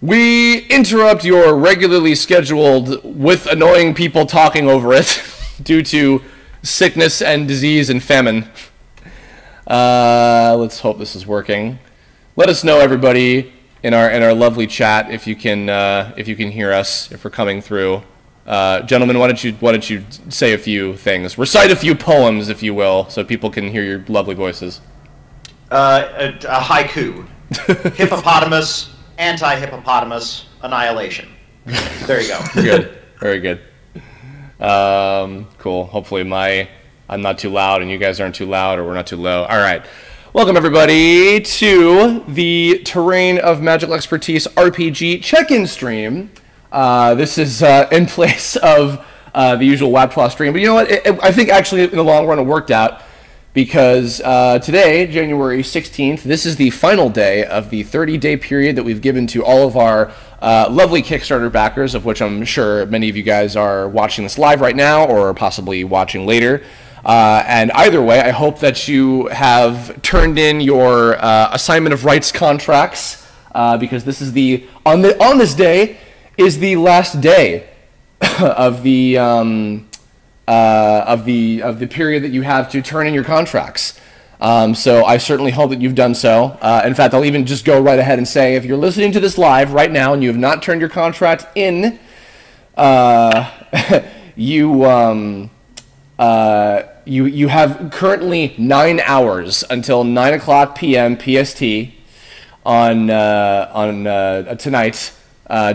We interrupt your regularly scheduled with annoying people talking over it due to sickness and disease and famine. Let's hope this is working. Let us know, everybody, in our lovely chat if you can hear us, if we're coming through. Gentlemen, why don't you say a few things? Recite a few poems, if you will, so people can hear your lovely voices. A haiku. Hippopotamus, anti-hippopotamus, annihilation. There you go. Good. Very good. Cool. Hopefully I'm not too loud and you guys aren't too loud, or we're not too low. All right. Welcome, everybody, to the Terrain of Magical Expertise RPG check-in stream. This is in place of the usual WAPTWA stream. But you know what? I think actually in the long run it worked out, because today, January 16th, this is the final day of the 30-day period that we've given to all of our lovely Kickstarter backers, of which I'm sure many of you guys are watching this live right now or possibly watching later. And either way, I hope that you have turned in your assignment of rights contracts, because this is on this day is the last day of the period that you have to turn in your contracts. So I certainly hope that you've done so. In fact, I'll even just go right ahead and say, if you're listening to this live right now and you have not turned your contract in, you have currently 9 hours until 9:00 p.m. PST on tonight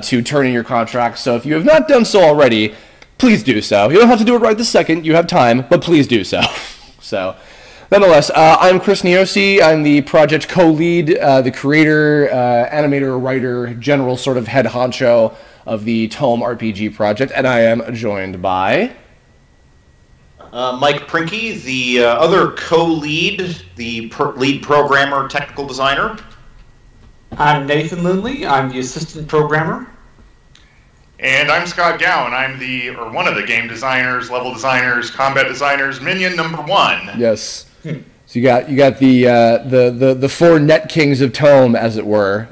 to turn in your contract. So if you have not done so already, please do so. You don't have to do it right this second. You have time, but please do so. So, nonetheless, I'm Chris Niosi. I'm the project co-lead, the creator, animator, writer, general sort of head honcho of the TOME RPG project, and I am joined by Mike Prinky, the other co-lead, the lead programmer, technical designer. I'm Nathan Lindley. I'm the assistant programmer. And I'm Scott Gowan. I'm one of the game designers, level designers, combat designers, minion number 1. Yes. So you got the four net kings of Tome, as it were.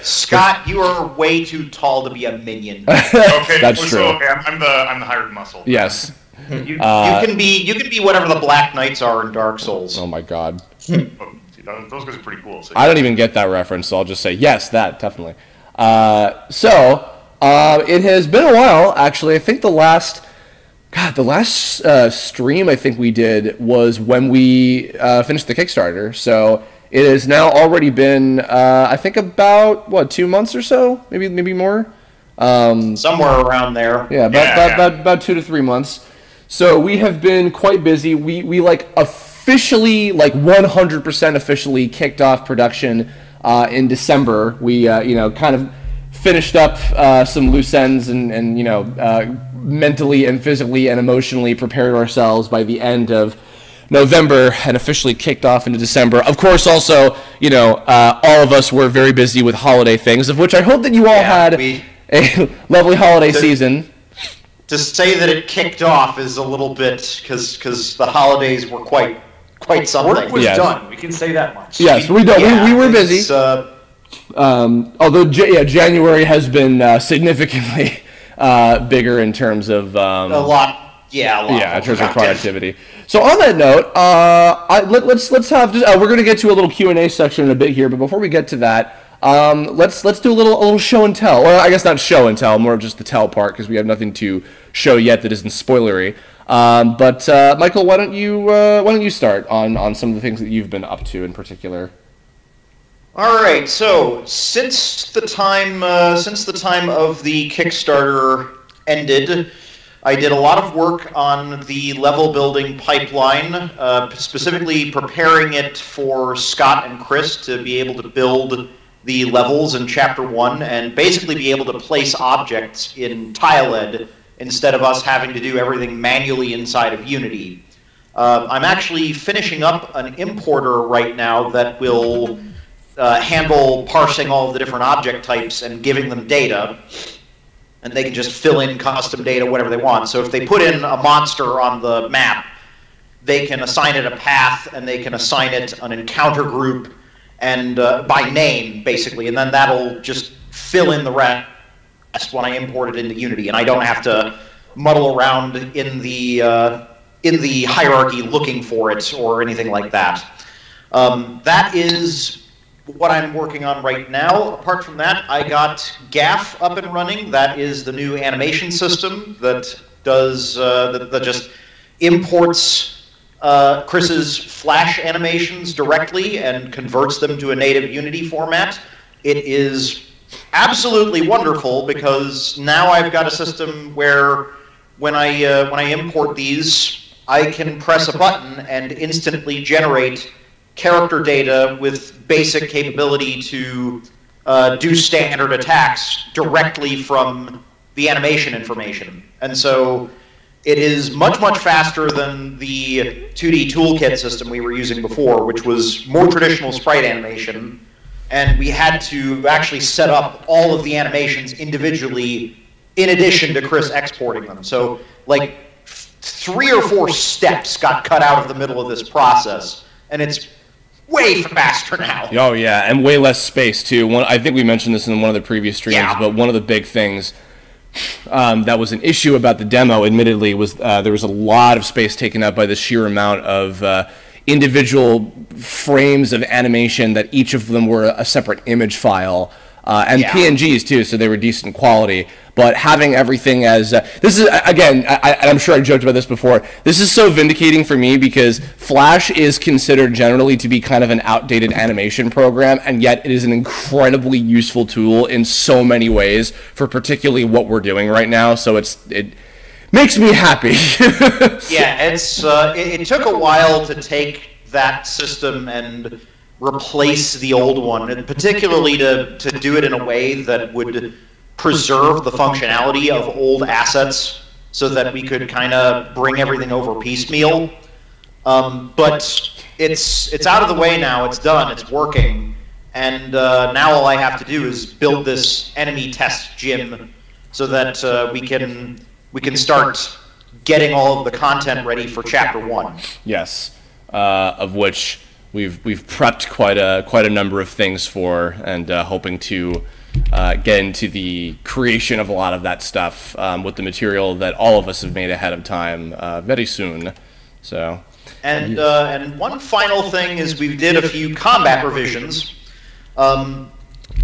Scott, you are way too tall to be a minion. Okay, that's true. Okay, I'm the hired muscle. Yes. You can be whatever the Black Knights are in Dark Souls. Oh my God. Those guys are pretty cool. So I don't even get that reference, so I'll just say yes, that definitely. It has been a while, actually. I think the last stream I think we did was when we finished the Kickstarter. So it has now already been, I think, about 2 months or so, maybe more. Somewhere around there. Yeah, about 2 to 3 months. So we have been quite busy. We officially, 100% officially kicked off production in December. We kind of finished up some loose ends and mentally and physically and emotionally prepared ourselves by the end of November and officially kicked off into December. Of course, also, all of us were very busy with holiday things, of which I hope that you all had a lovely holiday season. To say that it kicked off is a little bit, because the holidays were quite something. Work was done. We can say that much. Yes, we were busy. Although January has been significantly bigger in terms of a lot in terms of productivity. So on that note, let's have we're going to get to a little Q&A section in a bit here, but before we get to that, let's do a little show and tell. Well, I guess not show and tell, more of just the tell part, because we have nothing to show yet that isn't spoilery. But Michael, why don't you start on some of the things that you've been up to in particular? All right. So since the time of the Kickstarter ended, I did a lot of work on the level building pipeline, specifically preparing it for Scott and Chris to be able to build the levels in Chapter 1 and basically be able to place objects in TileEd instead of us having to do everything manually inside of Unity. I'm actually finishing up an importer right now that will handle parsing all of the different object types and giving them data, and they can just fill in custom data, whatever they want. So if they put in a monster on the map, they can assign it a path, and they can assign it an encounter group, and by name, basically, and then that'll just fill in the rest when I import it into Unity, and I don't have to muddle around in the hierarchy looking for it or anything like that. That is what I'm working on right now. Apart from that, I got GAF up and running. That is the new animation system that does that just imports Chris's Flash animations directly and converts them to a native Unity format. It is absolutely wonderful because now I've got a system where when I import these, I can press a button and instantly generate character data with basic capability to do standard attacks directly from the animation information. And so it is much, much faster than the 2D toolkit system we were using before, which was more traditional sprite animation. And we had to actually set up all of the animations individually in addition to Chris exporting them. So like 3 or 4 steps got cut out of the middle of this process. And it's way faster now. Oh yeah, and way less space too. I think we mentioned this in one of the previous streams, but one of the big things that was an issue about the demo, admittedly, was there was a lot of space taken up by the sheer amount of individual frames of animation that each of them were a separate image file. And PNGs too, so they were decent quality. But having everything as this is again, I'm sure I joked about this before. This is so vindicating for me because Flash is considered generally to be kind of an outdated animation program, and yet it is an incredibly useful tool in so many ways for particularly what we're doing right now. So it makes me happy. Yeah, it took a while to take that system and replace the old one, and particularly to do it in a way that would preserve the functionality of old assets so that we could kind of bring everything over piecemeal. But it's out of the way now, it's done, it's working, and now all I have to do is build this enemy test gym so that we can start getting all of the content ready for Chapter 1. Yes, of which we've prepped quite a number of things for, and hoping to get into the creation of a lot of that stuff with the material that all of us have made ahead of time very soon. So, and one final thing is we did a few combat revisions,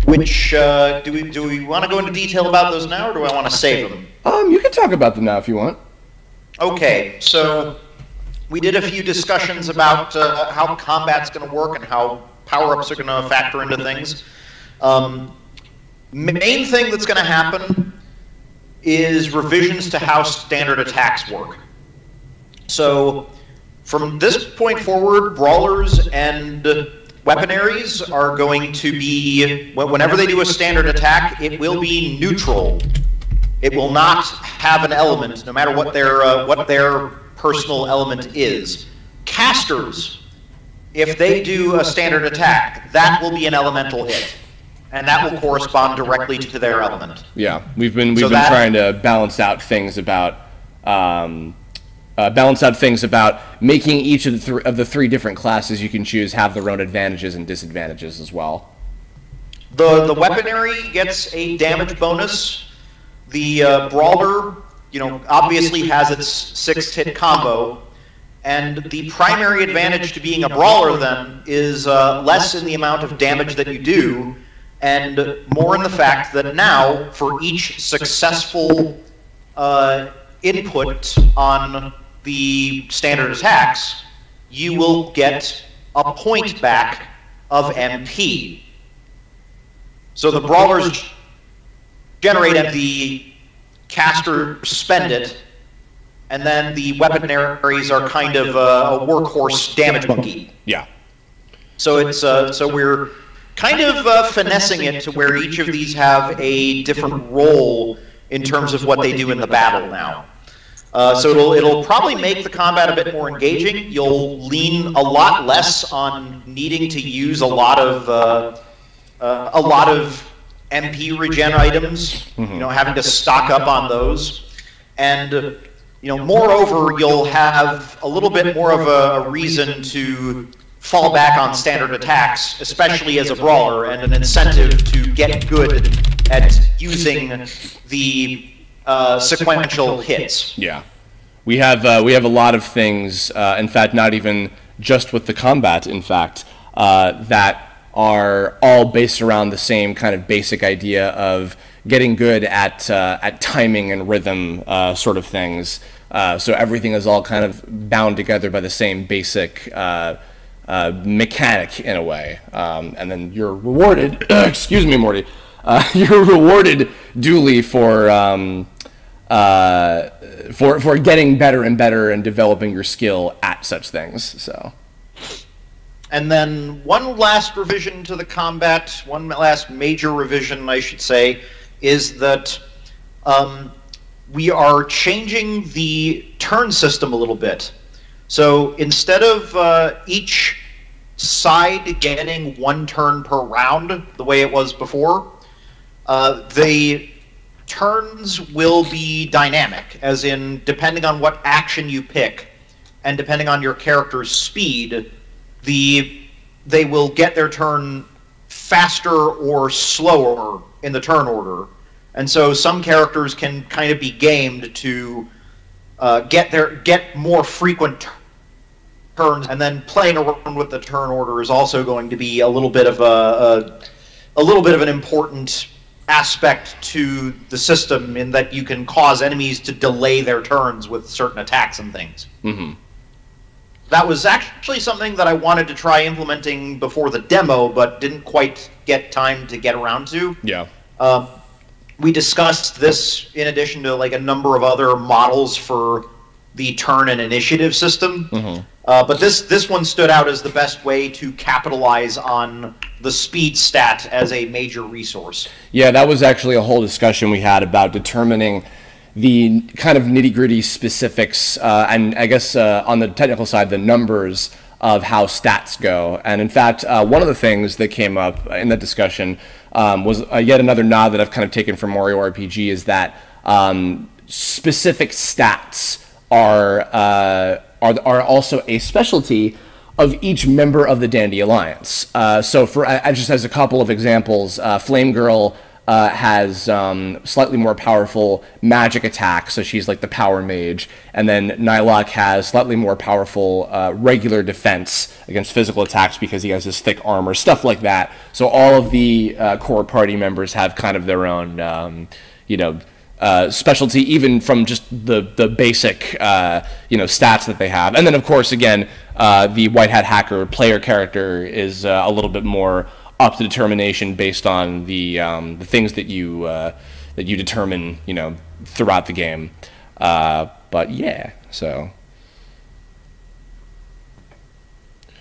which do we want to go into detail about those now, or do I want to save them? You can talk about them now if you want. Okay, so we did a few discussions about how combat's going to work and how power-ups are going to factor into things. Main thing that's going to happen is revisions to how standard attacks work. So from this point forward, brawlers and weaponaries are going to be, whenever they do a standard attack, it will be neutral. It will not have an element, no matter what their personal element is. Casters, if they do a standard attack, that will be an elemental hit, and that will correspond directly to their element. Yeah, we've been trying to balance out things about making each of the three different classes you can choose have their own advantages and disadvantages as well. The weaponry gets a damage bonus. The brawler, obviously has its 6-hit combo, and the primary advantage to being a brawler then is less in the amount of damage that you do, and more in the fact that now, for each successful input on the standard attacks, you will get a point back of MP. So the brawlers generate MP, casters spend it, and then the weaponaries are kind of a workhorse damage monkey. Yeah. So it's so we're kind of finessing it to where each of these have a different role in terms of what they do in the battle now. So it'll probably make the combat a bit more engaging. You'll lean a lot less on needing to use a lot of MP regen items. Having to stock up on those, and moreover, you'll have a little bit more of a reason to fall back on standard attacks, especially as a brawler, and an incentive to get good at using the sequential hits. Yeah, we have a lot of things. In fact, not even just with the combat. In fact, that are all based around the same kind of basic idea of getting good at timing and rhythm sort of things. So everything is all kind of bound together by the same basic mechanic in a way. And then you're rewarded. Excuse me, Morty. You're rewarded duly for getting better and better and developing your skill at such things. So. And then one last revision to the combat, one last major revision, I should say, is that we are changing the turn system a little bit. So instead of each side getting 1 turn per round, the way it was before, the turns will be dynamic, as in, depending on what action you pick, and depending on your character's speed, they will get their turn faster or slower in the turn order. And so some characters can kind of be gamed to get more frequent turns, and then playing around with the turn order is also going to be a little bit of an important aspect to the system, in that you can cause enemies to delay their turns with certain attacks and things. Mm-hmm. That was actually something that I wanted to try implementing before the demo, but didn't quite get time to get around to. Yeah. We discussed this in addition to like a number of other models for the turn and initiative system. Mm-hmm. But this one stood out as the best way to capitalize on the speed stat as a major resource. Yeah, that was actually a whole discussion we had about determining the kind of nitty-gritty specifics, and I guess on the technical side, the numbers of how stats go. And in fact, one of the things that came up in that discussion was yet another nod that I've kind of taken from Mario RPG, is that specific stats are also a specialty of each member of the Dandy Alliance. So for just as a couple of examples, Flame Girl has slightly more powerful magic attack, so she's like the power mage, and then Nylok has slightly more powerful regular defense against physical attacks because he has his thick armor, stuff like that. So all of the core party members have kind of their own, specialty, even from just the basic, stats that they have. And then, of course, again, the White Hat Hacker player character is a little bit more up to determination based on the things that you determine, throughout the game. But yeah, so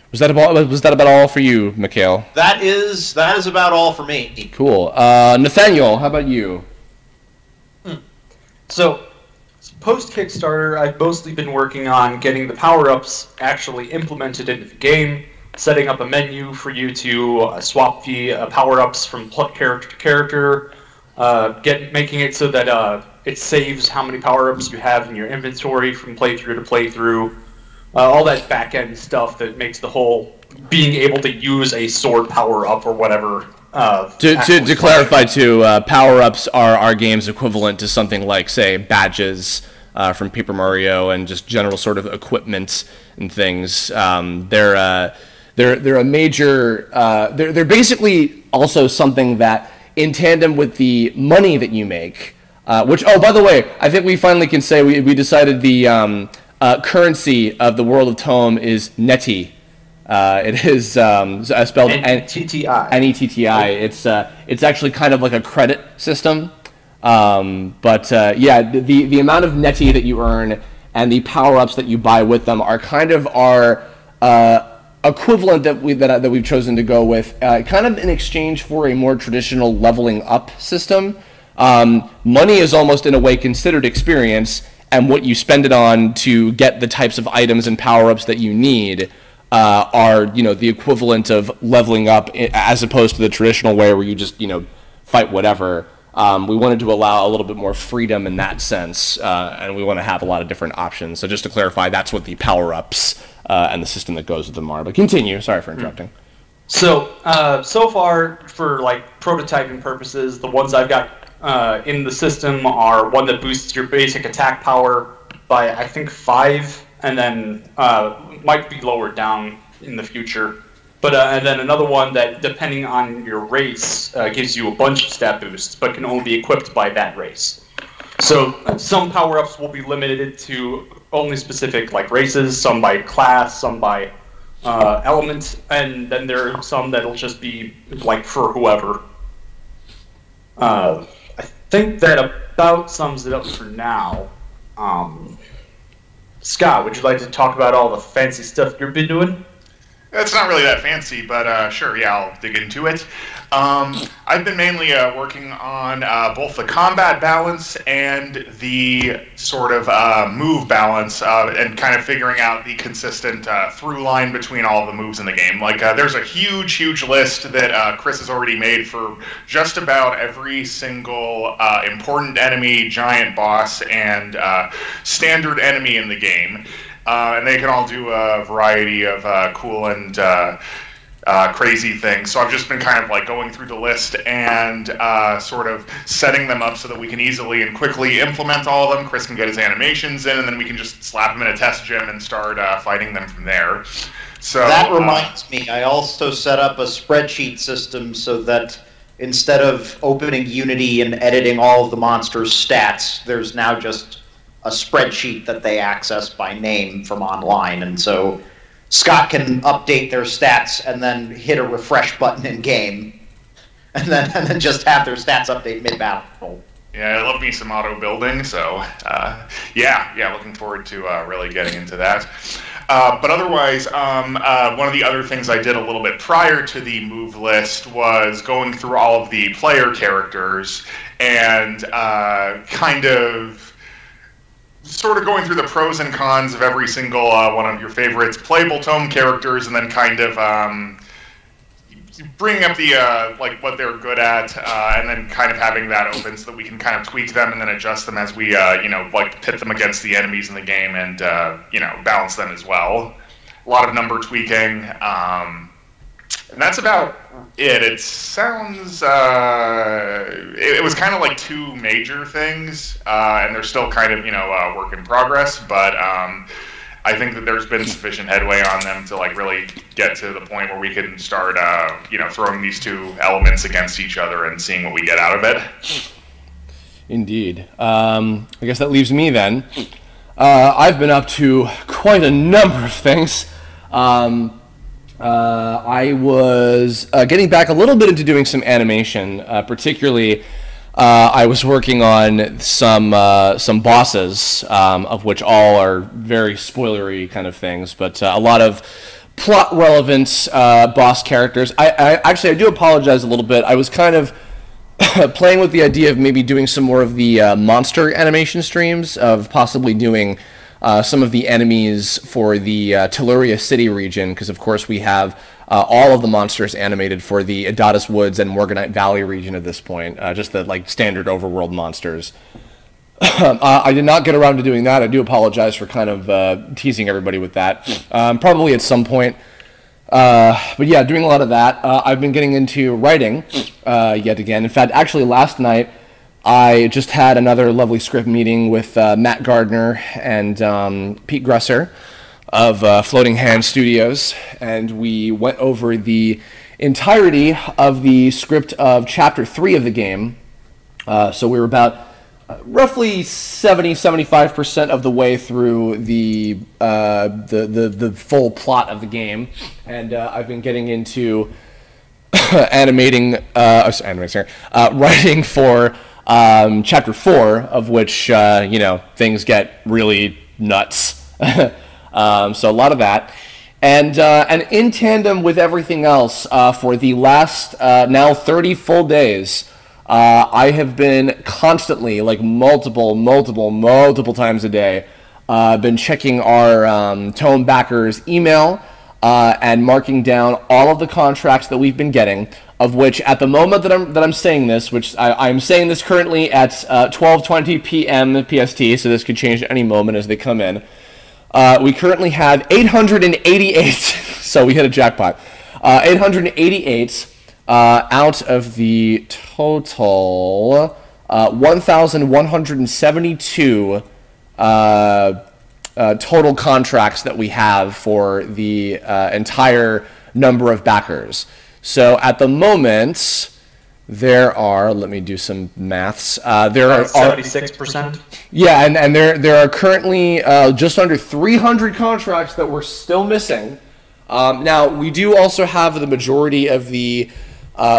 was that about all for you, Mikhail? That is about all for me. Cool. Nathaniel, how about you? So, post-Kickstarter, I've mostly been working on getting the power-ups actually implemented into the game, setting up a menu for you to swap the power-ups from character to character, making it so that it saves how many power-ups you have in your inventory from playthrough to playthrough, all that back-end stuff that makes the whole being able to use a sword power-up or whatever. To clarify too, power-ups are our game's equivalent to something like, say, badges from Paper Mario and just general sort of equipment and things. They're a major. They're basically also something that, in tandem with the money that you make, which, oh, by the way, I think we finally can say we decided the currency of the world of Tome is Neti. It is spelled N-E-T-T-I. N-E-T-T-I. It's actually kind of like a credit system. But yeah, the amount of Neti that you earn and the power-ups that you buy with them are kind of our equivalent that we've chosen to go with, kind of in exchange for a more traditional leveling up system. Money is almost in a way considered experience, and what you spend it on to get the types of items and power-ups that you need are the equivalent of leveling up, as opposed to the traditional way where you just fight whatever. We wanted to allow a little bit more freedom in that sense, and we want to have a lot of different options. So just to clarify, that's what the power-ups and the system that goes with them are. But continue. Sorry for interrupting. So, so far, for like prototyping purposes, the ones I've got in the system are one that boosts your basic attack power by, I think, 5, and then might be lowered down in the future. But and then another one that, depending on your race, gives you a bunch of stat boosts, but can only be equipped by that race. So some power-ups will be limited to only specific like races, some by class, some by element, and then there are some that'll just be like for whoever. I think that about sums it up for now. Scott, would you like to talk about all the fancy stuff you've been doing? It's not really that fancy, but sure, yeah, I'll dig into it. I've been mainly working on both the combat balance and the sort of move balance, and kind of figuring out the consistent through line between all the moves in the game. Like, there's a huge list that Chris has already made for just about every single important enemy, giant boss, and standard enemy in the game. And they can all do a variety of cool and crazy things. So I've just been kind of like going through the list and sort of setting them up so that we can easily and quickly implement all of them. Chris can get his animations in, and then we can just slap them in a test gym and start fighting them from there. So that reminds me, I also set up a spreadsheet system so that instead of opening Unity and editing all of the monsters' stats, there's now just a spreadsheet that they access by name from online, and so Scott can update their stats and then hit a refresh button in game, and then just have their stats update mid-battle. Yeah, I love me some auto building, so yeah, looking forward to really getting into that. But otherwise, one of the other things I did a little bit prior to the move list was going through all of the player characters and kind of sort of going through the pros and cons of every single one of your favorites playable Tome characters, and then kind of bringing up the like what they're good at, and then kind of having that open so that we can kind of tweak them and then adjust them as we like pit them against the enemies in the game, and balance them as well. A lot of number tweaking, and that's about it. It sounds it was kind of like two major things, and they're still kind of work in progress, but I think that there's been sufficient headway on them to like really get to the point where we can start throwing these two elements against each other and seeing what we get out of it. Indeed. I guess that leaves me then. I've been up to quite a number of things. I was getting back a little bit into doing some animation, particularly I was working on some bosses, of which all are very spoilery kind of things, but a lot of plot relevant boss characters. I do apologize a little bit. I was kind of playing with the idea of maybe doing some more of the monster animation streams, of possibly doing some of the enemies for the Telluria City region, because of course we have all of the monsters animated for the Adatus Woods and Morganite Valley region at this point, just the like standard overworld monsters. I did not get around to doing that. I do apologize for kind of teasing everybody with that. Probably at some point. But yeah, doing a lot of that. I've been getting into writing yet again. In fact, actually last night, I just had another lovely script meeting with Matt Gardner and Pete Gresser of Floating Hand Studios, and we went over the entirety of the script of Chapter 3 of the game. So we were about roughly 70-75% of the way through the full plot of the game, and I've been getting into writing for Chapter 4, of which things get really nuts. So a lot of that, and in tandem with everything else, for the last now 30 full days, I have been constantly, like multiple times a day, been checking our Tome backers' email and marking down all of the contracts that we've been getting, of which at the moment that I'm saying this, which I'm saying this currently at 12:20 p.m. PST, so this could change at any moment as they come in. We currently have 888, so we hit a jackpot. 888 out of the total 1,172 total contracts that we have for the entire number of backers. So at the moment, there are, let me do some maths. There are 76%. Yeah, and there are currently just under 300 contracts that we're still missing. Now, we do also have the majority of the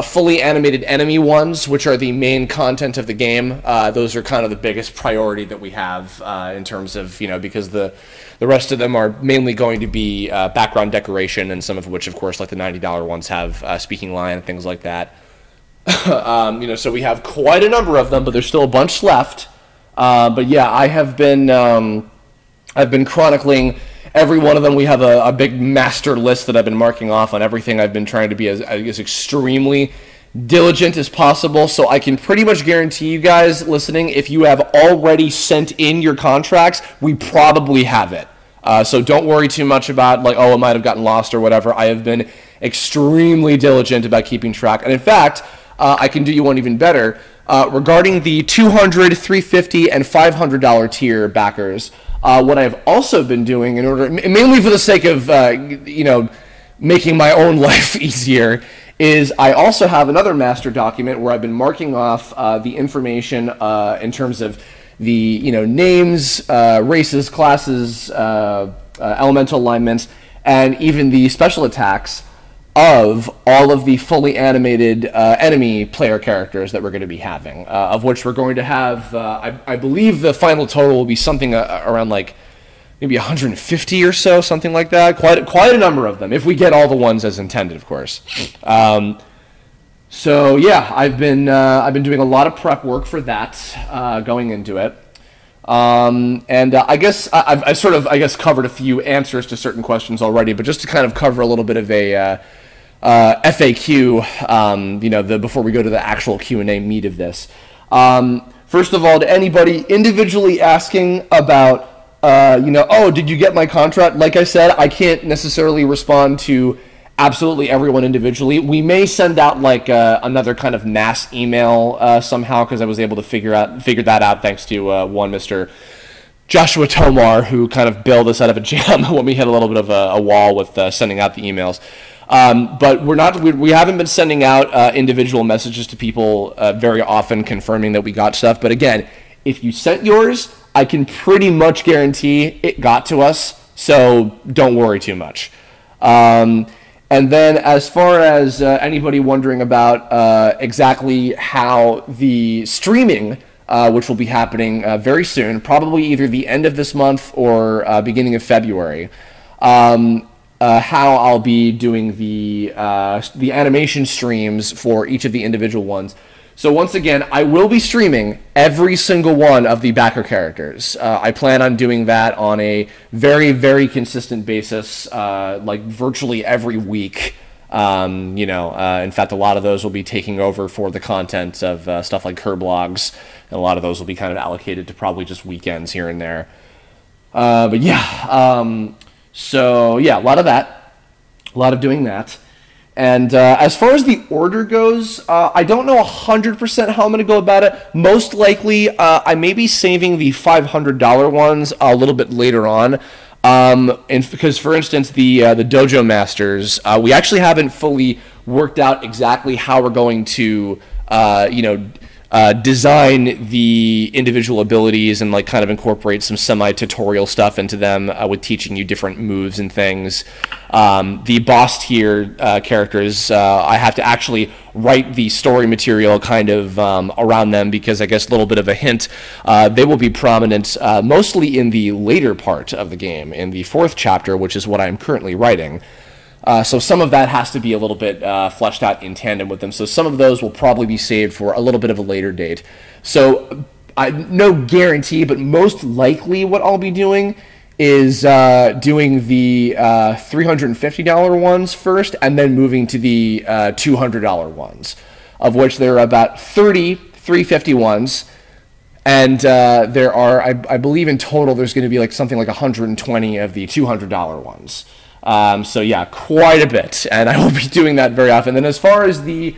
fully animated enemy ones, which are the main content of the game. Those are kind of the biggest priority that we have in terms of, because the rest of them are mainly going to be background decoration, and some of which, of course, like the $90 ones have speaking line and things like that. So we have quite a number of them, but there's still a bunch left. But yeah, I've been chronicling every one of them. We have a big master list that I've been marking off on everything. I've been trying to be as extremely diligent as possible, so I can pretty much guarantee you guys listening, if you have already sent in your contracts, we probably have it. So don't worry too much about, like, oh, it might have gotten lost or whatever. I have been extremely diligent about keeping track. And in fact, I can do you one even better. Regarding the $200, $350, and $500 tier backers, what I've also been doing, in order, mainly for the sake of, making my own life easier, is I also have another master document where I've been marking off the information in terms of the names, races, classes, elemental alignments, and even the special attacks of all of the fully animated enemy player characters that we're going to be having, of which we're going to have, I believe the final total will be something around like maybe 150 or so, something like that. Quite a number of them, if we get all the ones as intended, of course. So yeah, I've been doing a lot of prep work for that going into it. And I guess I've sort of covered a few answers to certain questions already, but just to kind of cover a little bit of a FAQ, before we go to the actual Q&A meat of this. First of all, to anybody individually asking about, oh, did you get my contract? Like I said, I can't necessarily respond to absolutely everyone individually. We may send out like another kind of mass email somehow, because I was able to figure that out thanks to one Mr. Joshua Tomar, who kind of bailed us out of a jam when we hit a little bit of a wall with sending out the emails. But we haven't been sending out individual messages to people very often confirming that we got stuff. But again, if you sent yours, I can pretty much guarantee it got to us, so don't worry too much. And then as far as anybody wondering about exactly how the streaming, which will be happening very soon, probably either the end of this month or beginning of February, how I'll be doing the animation streams for each of the individual ones. So once again, I will be streaming every single one of the backer characters. I plan on doing that on a very, very consistent basis, like virtually every week. In fact, a lot of those will be taking over for the content of stuff like Kerblogs, and a lot of those will be kind of allocated to probably just weekends here and there. But yeah, so yeah, a lot of that, a lot of doing that. And as far as the order goes, I don't know 100% how I'm going to go about it. Most likely, I may be saving the $500 ones a little bit later on. Because, for instance, the Dojo Masters, we actually haven't fully worked out exactly how we're going to, design the individual abilities and like kind of incorporate some semi-tutorial stuff into them with teaching you different moves and things. The boss tier characters, I have to actually write the story material kind of around them, because I guess a little bit of a hint, they will be prominent mostly in the later part of the game, in the 4th chapter, which is what I'm currently writing. So some of that has to be a little bit fleshed out in tandem with them. So some of those will probably be saved for a little bit of a later date. So no guarantee, but most likely what I'll be doing is doing the $350 ones first, and then moving to the $200 ones, of which there are about 30 $350 ones. And there are, I believe in total, there's going to be like something like 120 of the $200 ones. So yeah, quite a bit, and I will be doing that very often. And as far as the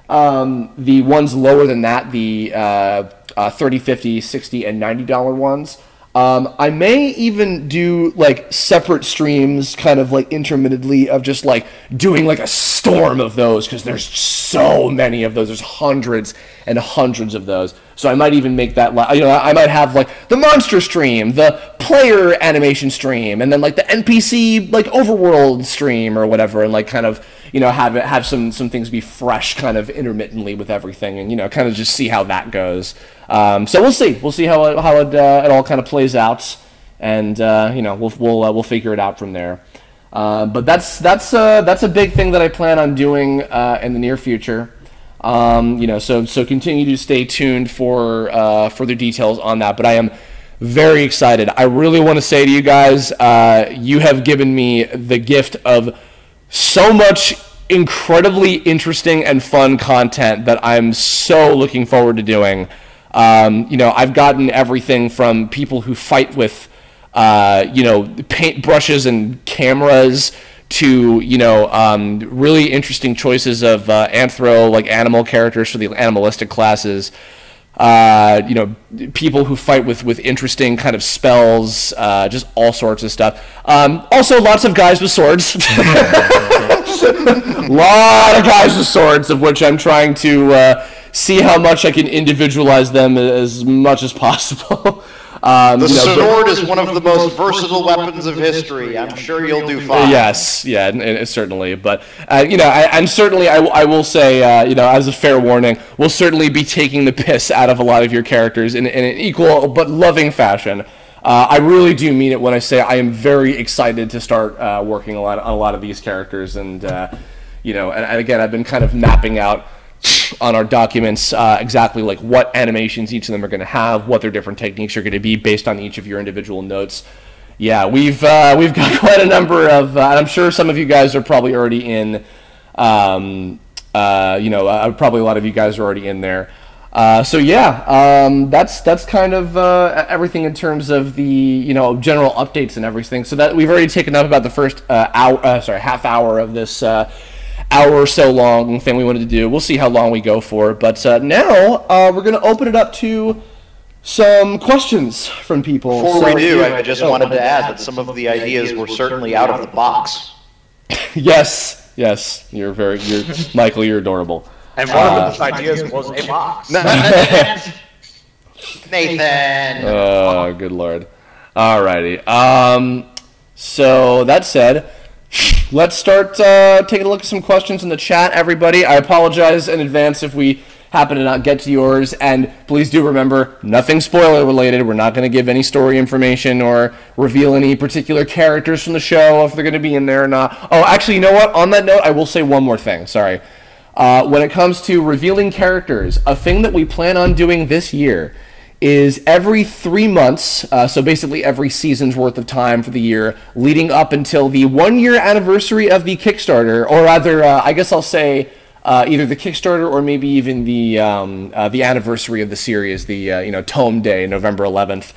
ones lower than that, the $30, $50, $60, and $90 ones, I may even do like separate streams, kind of like intermittently, of just like doing like a storm of those, because there's so many of those. There's hundreds and hundreds of those. So I might even make that, you know, I might have like the monster stream, the player animation stream, and then like the NPC like overworld stream or whatever, and like kind of, you know, have some things be fresh kind of intermittently with everything, and, you know, kind of just see how that goes. So we'll see how it all kind of plays out, and you know, we'll figure it out from there. But that's a big thing that I plan on doing in the near future. You know, so continue to stay tuned for further details on that. But I am very excited. I really want to say to you guys, you have given me the gift of so much incredibly interesting and fun content that I'm so looking forward to doing. You know, I've gotten everything from people who fight with, you know, paintbrushes and cameras to, you know, really interesting choices of animal characters for the animalistic classes. You know, people who fight with interesting kind of spells, just all sorts of stuff. Also, lots of guys with swords. A lot of guys with swords, of which I'm trying to see how much I can individualize them as much as possible. The sword is one of the most versatile weapons of history. I'm sure you'll do fine. Yes, yeah, and certainly. But, you know, and certainly I will say, you know, as a fair warning, we'll certainly be taking the piss out of a lot of your characters in an equal but loving fashion. I really do mean it when I say I am very excited to start working on a lot of these characters. And, you know, and again, I've been kind of mapping out on our documents exactly like what animations each of them are going to have, what their different techniques are going to be based on each of your individual notes. Yeah, we've got quite a number of, and I'm sure some of you guys are probably already in, you know, probably a lot of you guys are already in there. So yeah, that's kind of everything in terms of the, you know, general updates and everything. So that we've already taken up about the first half hour of this hour or so long thing we wanted to do. We'll see how long we go for. But now we're going to open it up to some questions from people. Before we do, I just wanted to add that some of the ideas were certainly out of the box. Yes, you're Michael, you're adorable. And one of those ideas was a box. Nathan! Oh, good lord. Alrighty. So, that said, let's start taking a look at some questions in the chat, everybody. I apologize in advance if we happen to not get to yours, and please do remember, nothing spoiler related. We're not going to give any story information or reveal any particular characters from the show, if they're going to be in there or not. Oh, actually, you know what? On that note, I will say one more thing. Sorry. When it comes to revealing characters, a thing that we plan on doing this year is every 3 months, so basically every season's worth of time for the year, leading up until the 1-year anniversary of the Kickstarter, or rather, I guess I'll say either the Kickstarter or maybe even the anniversary of the series, the you know, Tome Day, November 11th.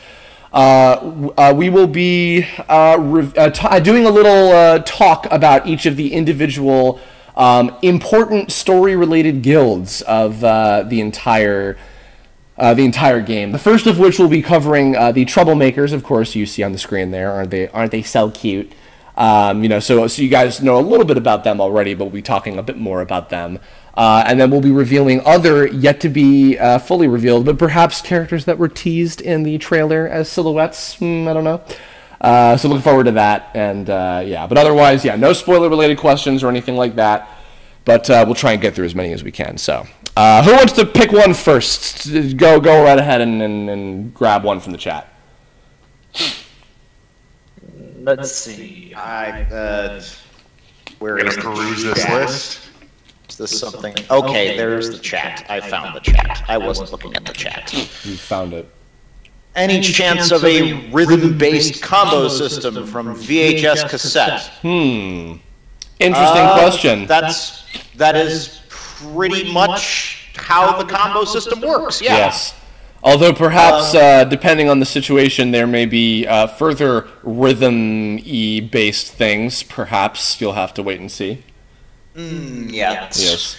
We will be doing a little talk about each of the individual important story-related guilds of the entire game. The first of which will be covering the Troublemakers, of course, you see on the screen there. Aren't they so cute? You know, so you guys know a little bit about them already, but we'll be talking a bit more about them. And then we'll be revealing other yet to be fully revealed, but perhaps characters that were teased in the trailer as silhouettes. I don't know. So looking forward to that. And yeah, but otherwise, yeah, no spoiler-related questions or anything like that. But we'll try and get through as many as we can. So, who wants to pick one first? Go right ahead and grab one from the chat. Let's see. Where We're is gonna the peruse this chat? list. Is this something? Okay, there's the chat. I found the chat. I wasn't looking at the chat. You found it. Any chance of a rhythm-based combo system from VHS cassette? Interesting question. That is pretty much how the combo system works. Yeah. Yes. Although perhaps, depending on the situation, there may be further rhythm-y based things. Perhaps you'll have to wait and see. Yes. Yes.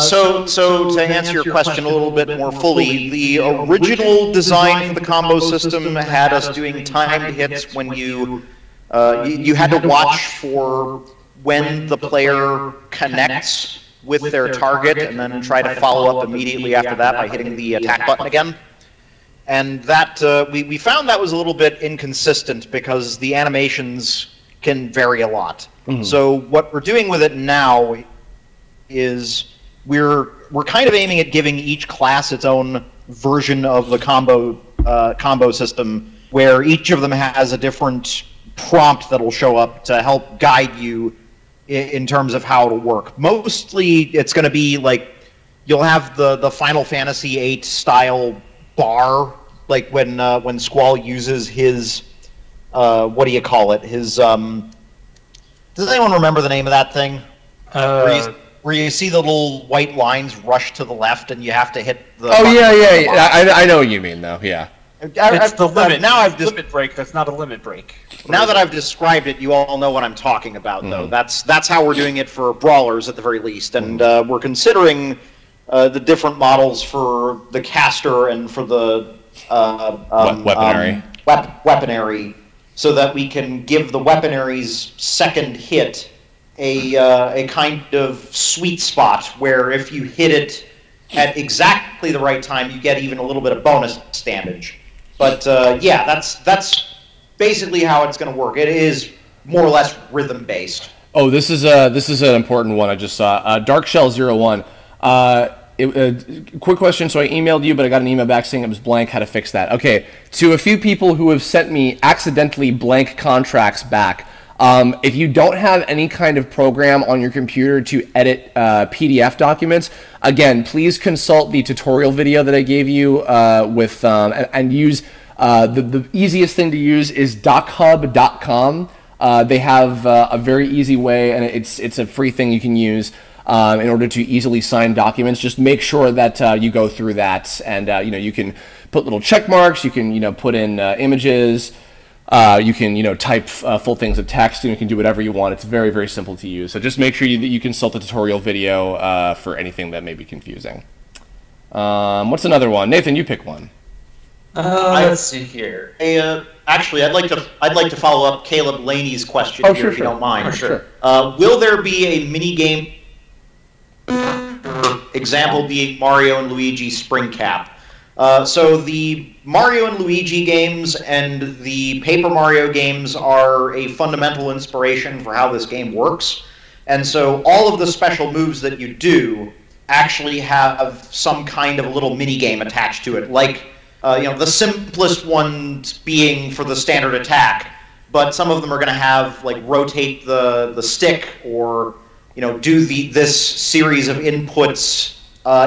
So to answer your question a little bit more fully, the original design for the combo system had us doing timed hits when you had to watch for when the player connects with their target and then try to follow up immediately after that by hitting the attack button again. And that we found that was a little bit inconsistent because the animations can vary a lot. Mm-hmm. So what we're doing with it now is we're kind of aiming at giving each class its own version of the combo system, where each of them has a different prompt that'll show up to help guide you in terms of how it'll work. Mostly, it's going to be like you'll have the Final Fantasy VIII style bar, like when Squall uses his what do you call it? His does anyone remember the name of that thing? Where you see the little white lines rush to the left, and you have to hit the. Oh yeah. I know what you mean, though. Yeah. It's the limit. Limit break. That's not a limit break. Now that I've described it, you all know what I'm talking about, though. That's how we're doing it for brawlers, at the very least, and we're considering the different models for the caster and for the weaponary. Weaponary, so that we can give the weaponary's second hit a kind of sweet spot where if you hit it at exactly the right time, you get even a little bit of bonus damage. But yeah, that's basically how it's going to work. It is more or less rhythm based. Oh, this is an important one I just saw. Dark Shell 01. Quick question. So I emailed you, but I got an email back saying it was blank. How to fix that? Okay. To a few people who have sent me accidentally blank contracts back. If you don't have any kind of program on your computer to edit PDF documents, again, please consult the tutorial video that I gave you and use the easiest thing to use is dochub.com. They have a very easy way, and it's a free thing you can use in order to easily sign documents. Just make sure that you go through that, and you can put little check marks. You can put in images. You can, type full things of text, and you can do whatever you want. It's very, very simple to use. So just make sure that you consult the tutorial video for anything that may be confusing. What's another one? Nathan, you pick one. Let's see here. Actually, I'd like to follow up Caleb Laney's question here, if you don't mind. Oh, sure. Will there be a mini game? Example being Mario and Luigi Spring Cap. So the Mario and Luigi games and the Paper Mario games are a fundamental inspiration for how this game works. And so all of the special moves that you do actually have some kind of a little mini game attached to it. Like, the simplest ones being for the standard attack, but some of them are going to have, like, rotate the stick or, do this series of inputs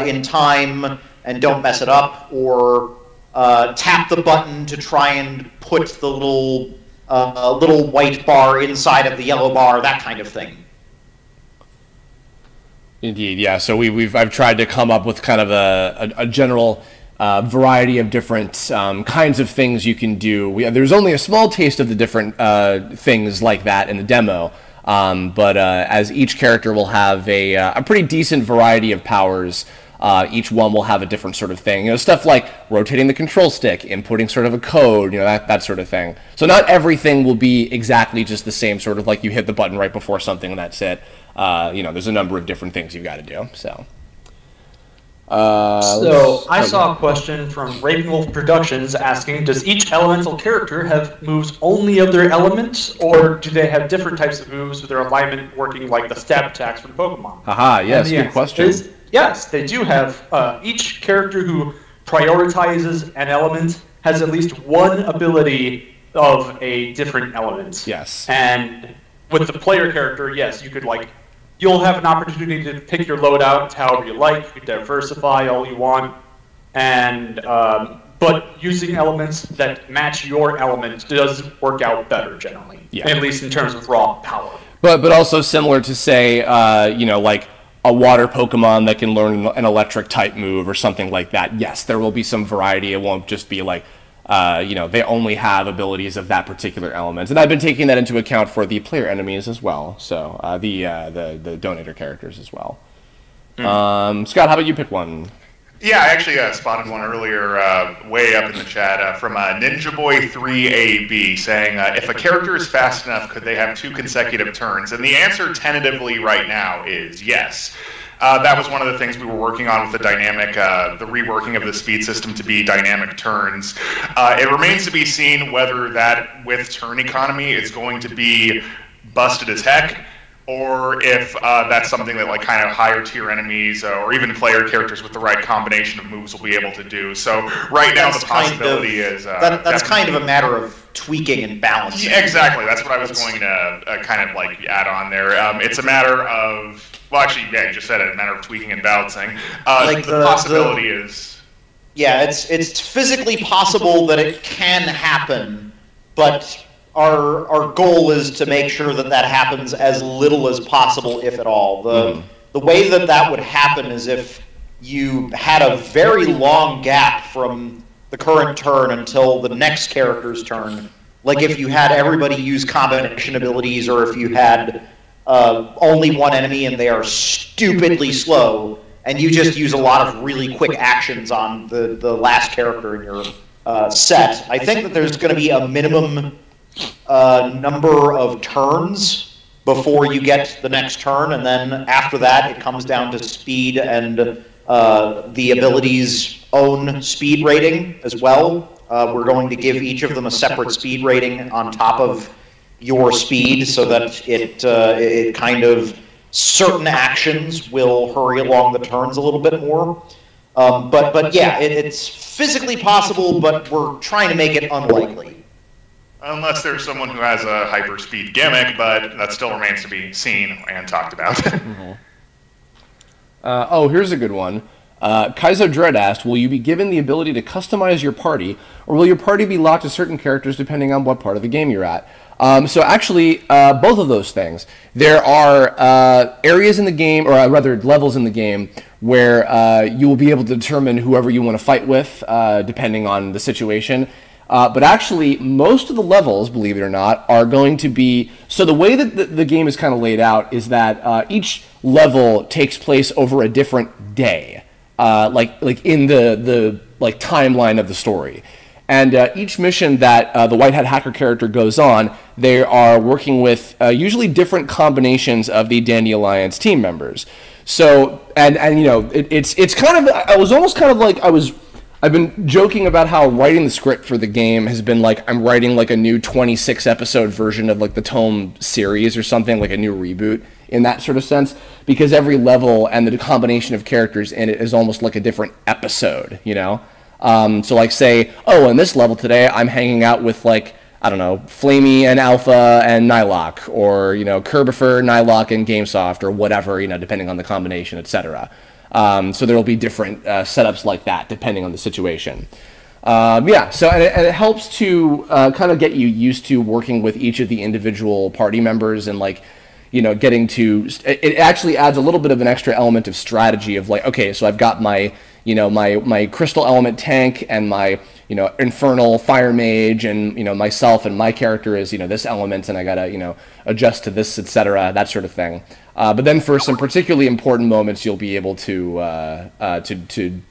in time and don't mess it up, or tap the button to try and put the little white bar inside of the yellow bar, that kind of thing. Indeed, yeah. So I've tried to come up with kind of a general variety of different kinds of things you can do. There's only a small taste of the different things like that in the demo, but as each character will have a pretty decent variety of powers. Each one will have a different sort of thing. Stuff like rotating the control stick, inputting sort of a code, that sort of thing. So not everything will be exactly just the same, sort of like you hit the button right before something and that's it. There's a number of different things you've got to do. So I saw a question from Raven Wolf Productions asking, does each elemental character have moves only of their element, or do they have different types of moves with their alignment working like the stab attacks from Pokemon? Haha, yes, good question. Yes, they do have. Each character who prioritizes an element has at least one ability of a different element. Yes. And with the player character, yes, you could, you'll have an opportunity to pick your loadout however you like. You can diversify all you want. And, but using elements that match your element does work out better generally. Yeah. At least in terms of raw power. But also similar to, say, a water Pokemon that can learn an electric type move or something like that, yes, there will be some variety. It won't just be like, they only have abilities of that particular element. And I've been taking that into account for the player enemies as well. So the donator characters as well. Scott, how about you pick one? Yeah, I actually spotted one earlier, way up in the chat, from Ninja Boy 3AB, saying, if a character is fast enough, could they have 2 consecutive turns? And the answer tentatively right now is yes. That was one of the things we were working on with the dynamic, the reworking of the speed system to be dynamic turns. It remains to be seen whether that, with turn economy, is going to be busted as heck, or if that's something that like kind of higher tier enemies or even player characters with the right combination of moves will be able to do. So right now the possibility is that's kind of a matter of tweaking and balancing. Yeah, exactly. That's what I was going to kind of like add on there. It's a matter of, well, actually, yeah, you just said it, a matter of tweaking and balancing. Like the possibility is. Yeah, it's physically possible that it can happen, but our goal is to make sure that that happens as little as possible, if at all. The way that would happen is if you had a very long gap from the current turn until the next character's turn. Like if you had everybody use combination abilities, or if you had only one enemy and they are stupidly slow, and you just use a lot of really quick actions on the last character in your set. I think that there's going to be a minimum number of turns before you get the next turn, and then after that it comes down to speed and the abilities' own speed rating as well. We're going to give each of them a separate speed rating on top of your speed, so that it kind of, certain actions will hurry along the turns a little bit more. But yeah, it's physically possible, but we're trying to make it unlikely. Unless there's someone who has a hyperspeed gimmick, but that still remains to be seen and talked about. Here's a good one. Kaizo Dread asked, will you be given the ability to customize your party, or will your party be locked to certain characters depending on what part of the game you're at? So actually, both of those things. There are areas in the game, or rather levels in the game, where you will be able to determine whoever you want to fight with, depending on the situation. But actually, most of the levels, believe it or not, are going to be... So the way that the game is kind of laid out is that each level takes place over a different day, like in the timeline of the story. And each mission that the White Hat Hacker character goes on, they are working with usually different combinations of the Dandy Alliance team members. So, and you know, it's kind of... I was almost kind of like... I've been joking about how writing the script for the game has been like I'm writing like a new 26 episode version of like the Tome series or something, like a new reboot in that sort of sense, because every level and the combination of characters in it is almost like a different episode, you know? So like say, oh, in this level today I'm hanging out with like, I don't know, Flamey and Alpha and Nylok, or, you know, Kerbifer, Nylok, and Gamesoft, or whatever, you know, depending on the combination, etc. So there will be different setups like that depending on the situation. Yeah, so and it helps to kind of get you used to working with each of the individual party members, and like, you know, getting to... It actually adds a little bit of an extra element of strategy of like, okay, so I've got my, you know, my crystal element tank and my, you know, infernal fire mage, and, you know, myself and my character is, you know, this element, and I gotta, you know, adjust to this, etc., that sort of thing. But then for some particularly important moments, you'll be able to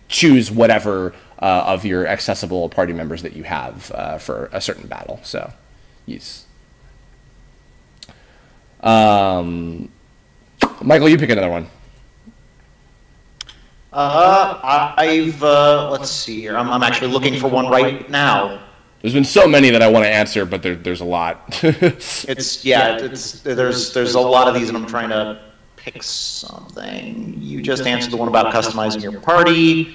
choose whatever of your accessible party members that you have for a certain battle. So, yes. Michael, you pick another one. Let's see here. I'm actually looking for one right now. There's been so many that I want to answer, but there's a lot. There's a lot of these, and I'm trying to pick something. You just answered the one about customizing your party.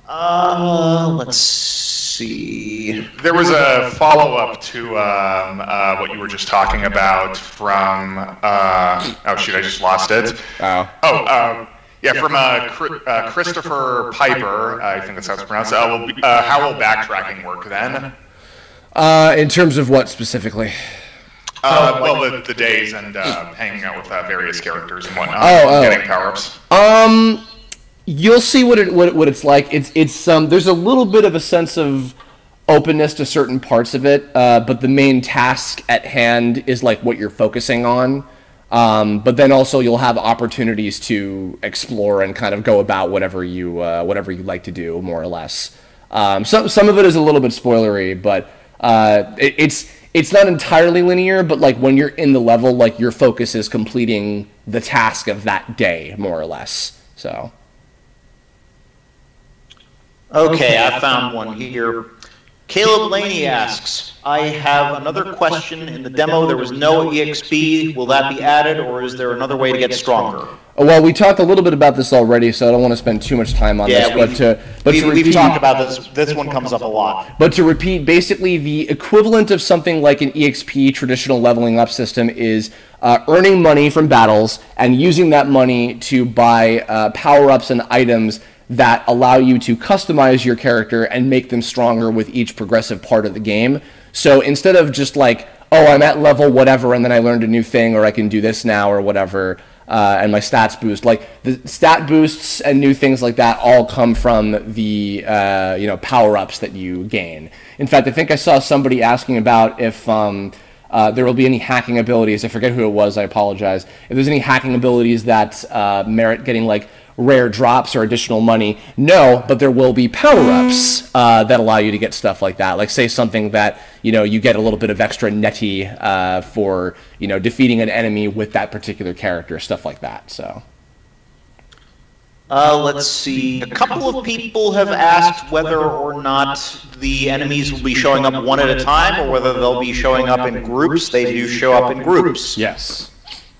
Let's see. There was a follow-up to what you were just talking about from... oh, shoot, I just lost it. Yeah, from Christopher Piper, I think that's how it's pronounced. How will backtracking work then? In terms of what specifically? Well, the days and hanging out with various characters and whatnot, getting power-ups. You'll see what it's like. It's there's a little bit of a sense of openness to certain parts of it, but the main task at hand is like what you're focusing on. But then also you'll have opportunities to explore and kind of go about whatever you like to do, more or less. Some of it is a little bit spoilery, but it's not entirely linear. But like when you're in the level, like your focus is completing the task of that day, more or less. So. Okay, I found one here. Caleb Laney asks, I have another question. In the demo, there was no EXP. Will that be added, or is there another way to get stronger? Well, we talked a little bit about this already, so I don't want to spend too much time on this. We've talked about this. This one comes up a lot. But to repeat, basically the equivalent of something like an EXP traditional leveling up system is earning money from battles and using that money to buy power-ups and items that allow you to customize your character and make them stronger with each progressive part of the game. So instead of just like, oh, I'm at level whatever and then I learned a new thing, or I can do this now or whatever, and my stats boost, like the stat boosts and new things like that all come from the power-ups that you gain. In fact, I think I saw somebody asking about if there will be any hacking abilities. I forget who it was, I apologize. If there's any hacking abilities that merit getting like rare drops or additional money. No, but there will be power-ups that allow you to get stuff like that. Like say something that, you get a little bit of extra netty for, defeating an enemy with that particular character, stuff like that. So. Let's see. A couple of people have asked whether or not the enemies will be showing up one at a time or whether they'll be showing up in groups. They do show up in groups. Yes.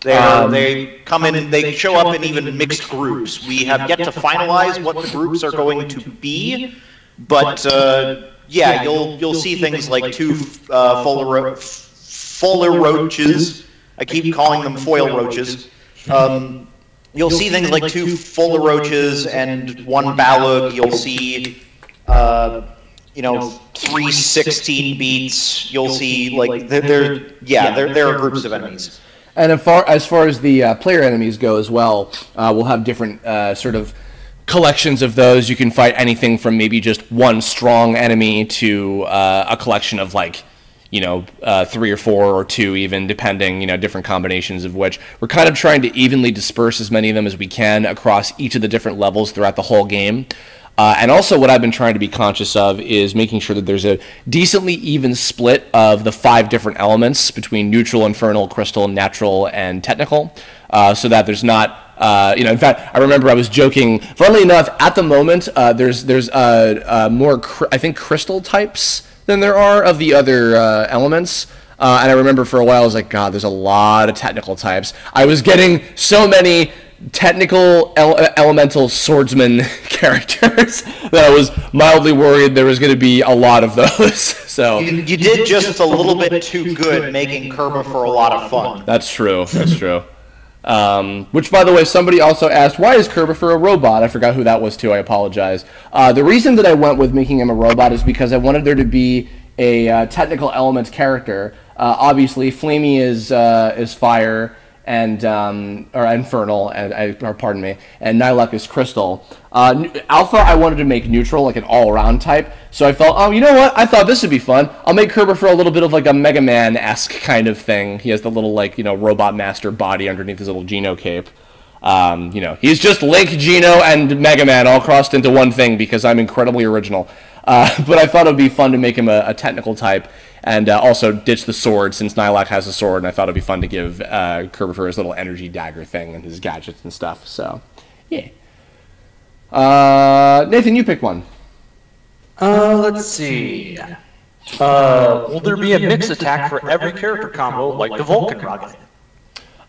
They come in and they show up in even mixed groups. We have yet to finalize what the groups are going to be, but yeah, you'll see things like two fuller roaches. I keep calling them foil roaches. You'll see things like two fuller roaches and one balug. You'll see 3 16 beats. You'll see like there are groups of enemies. And as far as the player enemies go as well, we'll have different sort of collections of those. You can fight anything from maybe just one strong enemy to a collection of like, 3 or 4 or 2 even, depending, different combinations of which. We're kind of trying to evenly disperse as many of them as we can across each of the different levels throughout the whole game. And also what I've been trying to be conscious of is making sure that there's a decently even split of the 5 different elements between neutral, infernal, crystal, natural, and technical, so that there's not, in fact, I remember I was joking, funnily enough, at the moment, there's more, I think, crystal types than there are of the other elements. And I remember for a while I was like, God, there's a lot of technical types. I was getting so many technical elemental swordsman characters that I was mildly worried there was going to be a lot of those. So you did just a little bit too good making Kerba for a lot of fun. That's true. That's true. Which, by the way, somebody also asked, why is Kerba for a robot? I forgot who that was too. I apologize. The reason that I went with making him a robot is because I wanted there to be a technical element character. Obviously, Flamey is fire. And or infernal, or pardon me, and Nyluk is crystal. Alpha, I wanted to make neutral, like an all-around type. So I felt, oh, you know what? I thought this would be fun. I'll make Kerber for a little bit of like a Mega Man-esque kind of thing. He has the little robot master body underneath his little Geno cape. He's just Link, Geno, and Mega Man all crossed into one thing because I'm incredibly original. But I thought it would be fun to make him a technical type. And also ditch the sword, since Nyluk has a sword, and I thought it'd be fun to give Kerber for his little energy dagger thing and his gadgets and stuff. So, yeah. Nathan, you pick one. Let's see. Will there be a mix attack for every character combo, like the Vulcan rocket?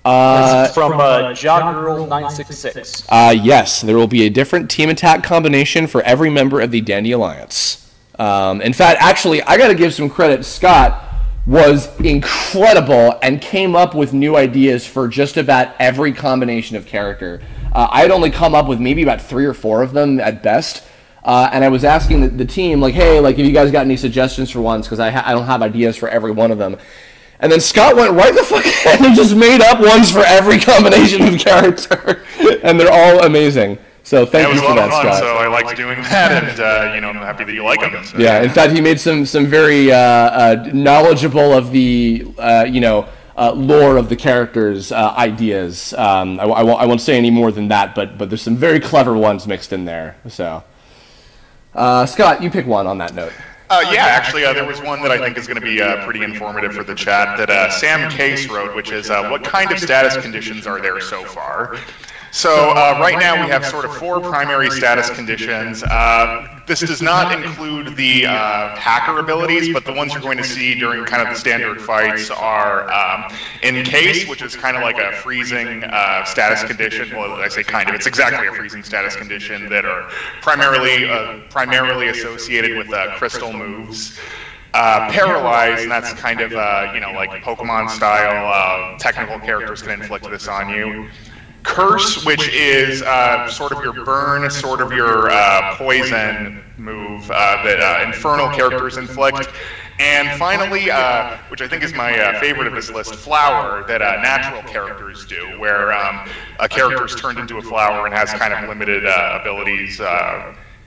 This is from Jawgirl966. Yes, there will be a different team attack combination for every member of the Dandy Alliance. In fact, actually, I got to give some credit. Scott was incredible and came up with new ideas for just about every combination of character. I had only come up with maybe about 3 or 4 of them at best. And I was asking the team, like, hey, like, have you guys got any suggestions for ones? Because I don't have ideas for every one of them. And then Scott went right the fuck ahead and just made up ones for every combination of character, and they're all amazing. So thank you for that, Scott. So I liked doing that, and I'm happy that you like them. So. Yeah, in fact, he made some very knowledgeable of the lore of the characters' ideas. I won't say any more than that, but there's some very clever ones mixed in there. So, Scott, you pick one on that note. Actually, there was one that I think is going to be pretty informative for the chat that Sam Case wrote, which is what kind of status conditions are there so far? So right now we have sort of 4 primary status conditions. This does not include the hacker abilities, but the ones you're going to see during kind of the standard fights are in case, which is kind of like a freezing status condition. Well, I say kind of, it's exactly a freezing status condition that are primarily associated with crystal moves. Paralyzed, and that's kind of, like Pokemon style, technical characters can inflict this on you. Curse, which is sort of your burn, sort of your poison move that infernal characters inflict. And finally, which I think is my favorite of this list, Flower, that natural characters do, where a character is turned into a flower and has kind of limited abilities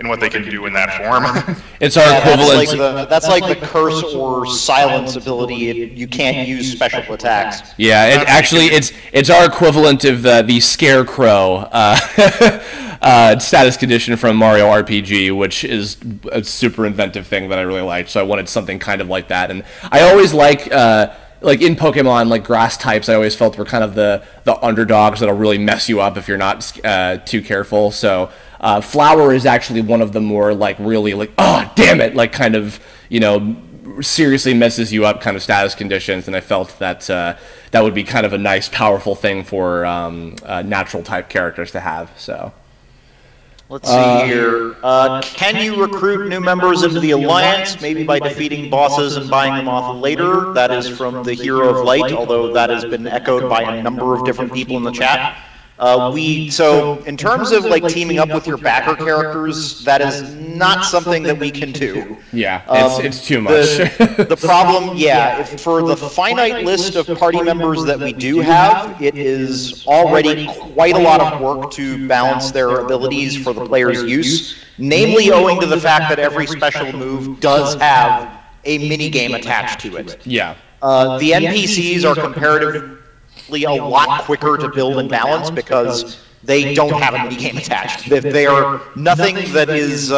in what they can do in that form. It's our equivalent. That's like the curse or silence ability. You can't use special attacks. Yeah, it's our equivalent of the Scarecrow status condition from Mario RPG, which is a super inventive thing that I really liked. So I wanted something kind of like that, and I always like in Pokemon, like grass types, I always felt were kind of the underdogs that'll really mess you up if you're not too careful. So Flower is actually one of the more like really like, oh damn it, like kind of seriously messes you up kind of status conditions, and I felt that that would be kind of a nice powerful thing for natural type characters to have. So. Let's see here. Can you recruit new members into the Alliance, maybe by defeating bosses and buying them off later? That is from the Hero of Light, although that has been echoed by a number of different people in the chat. So in terms of like teaming up with your backer characters, that is not something that we can do. Yeah, it's too much. The problem, for the finite list of party members that we do have, it is already quite a lot of work to balance their abilities for the player's use, namely owing to the fact that every special move does have a mini-game attached to it. Yeah. The NPCs are comparatively a lot quicker to build and balance because they don't have a minigame attached. They are nothing that is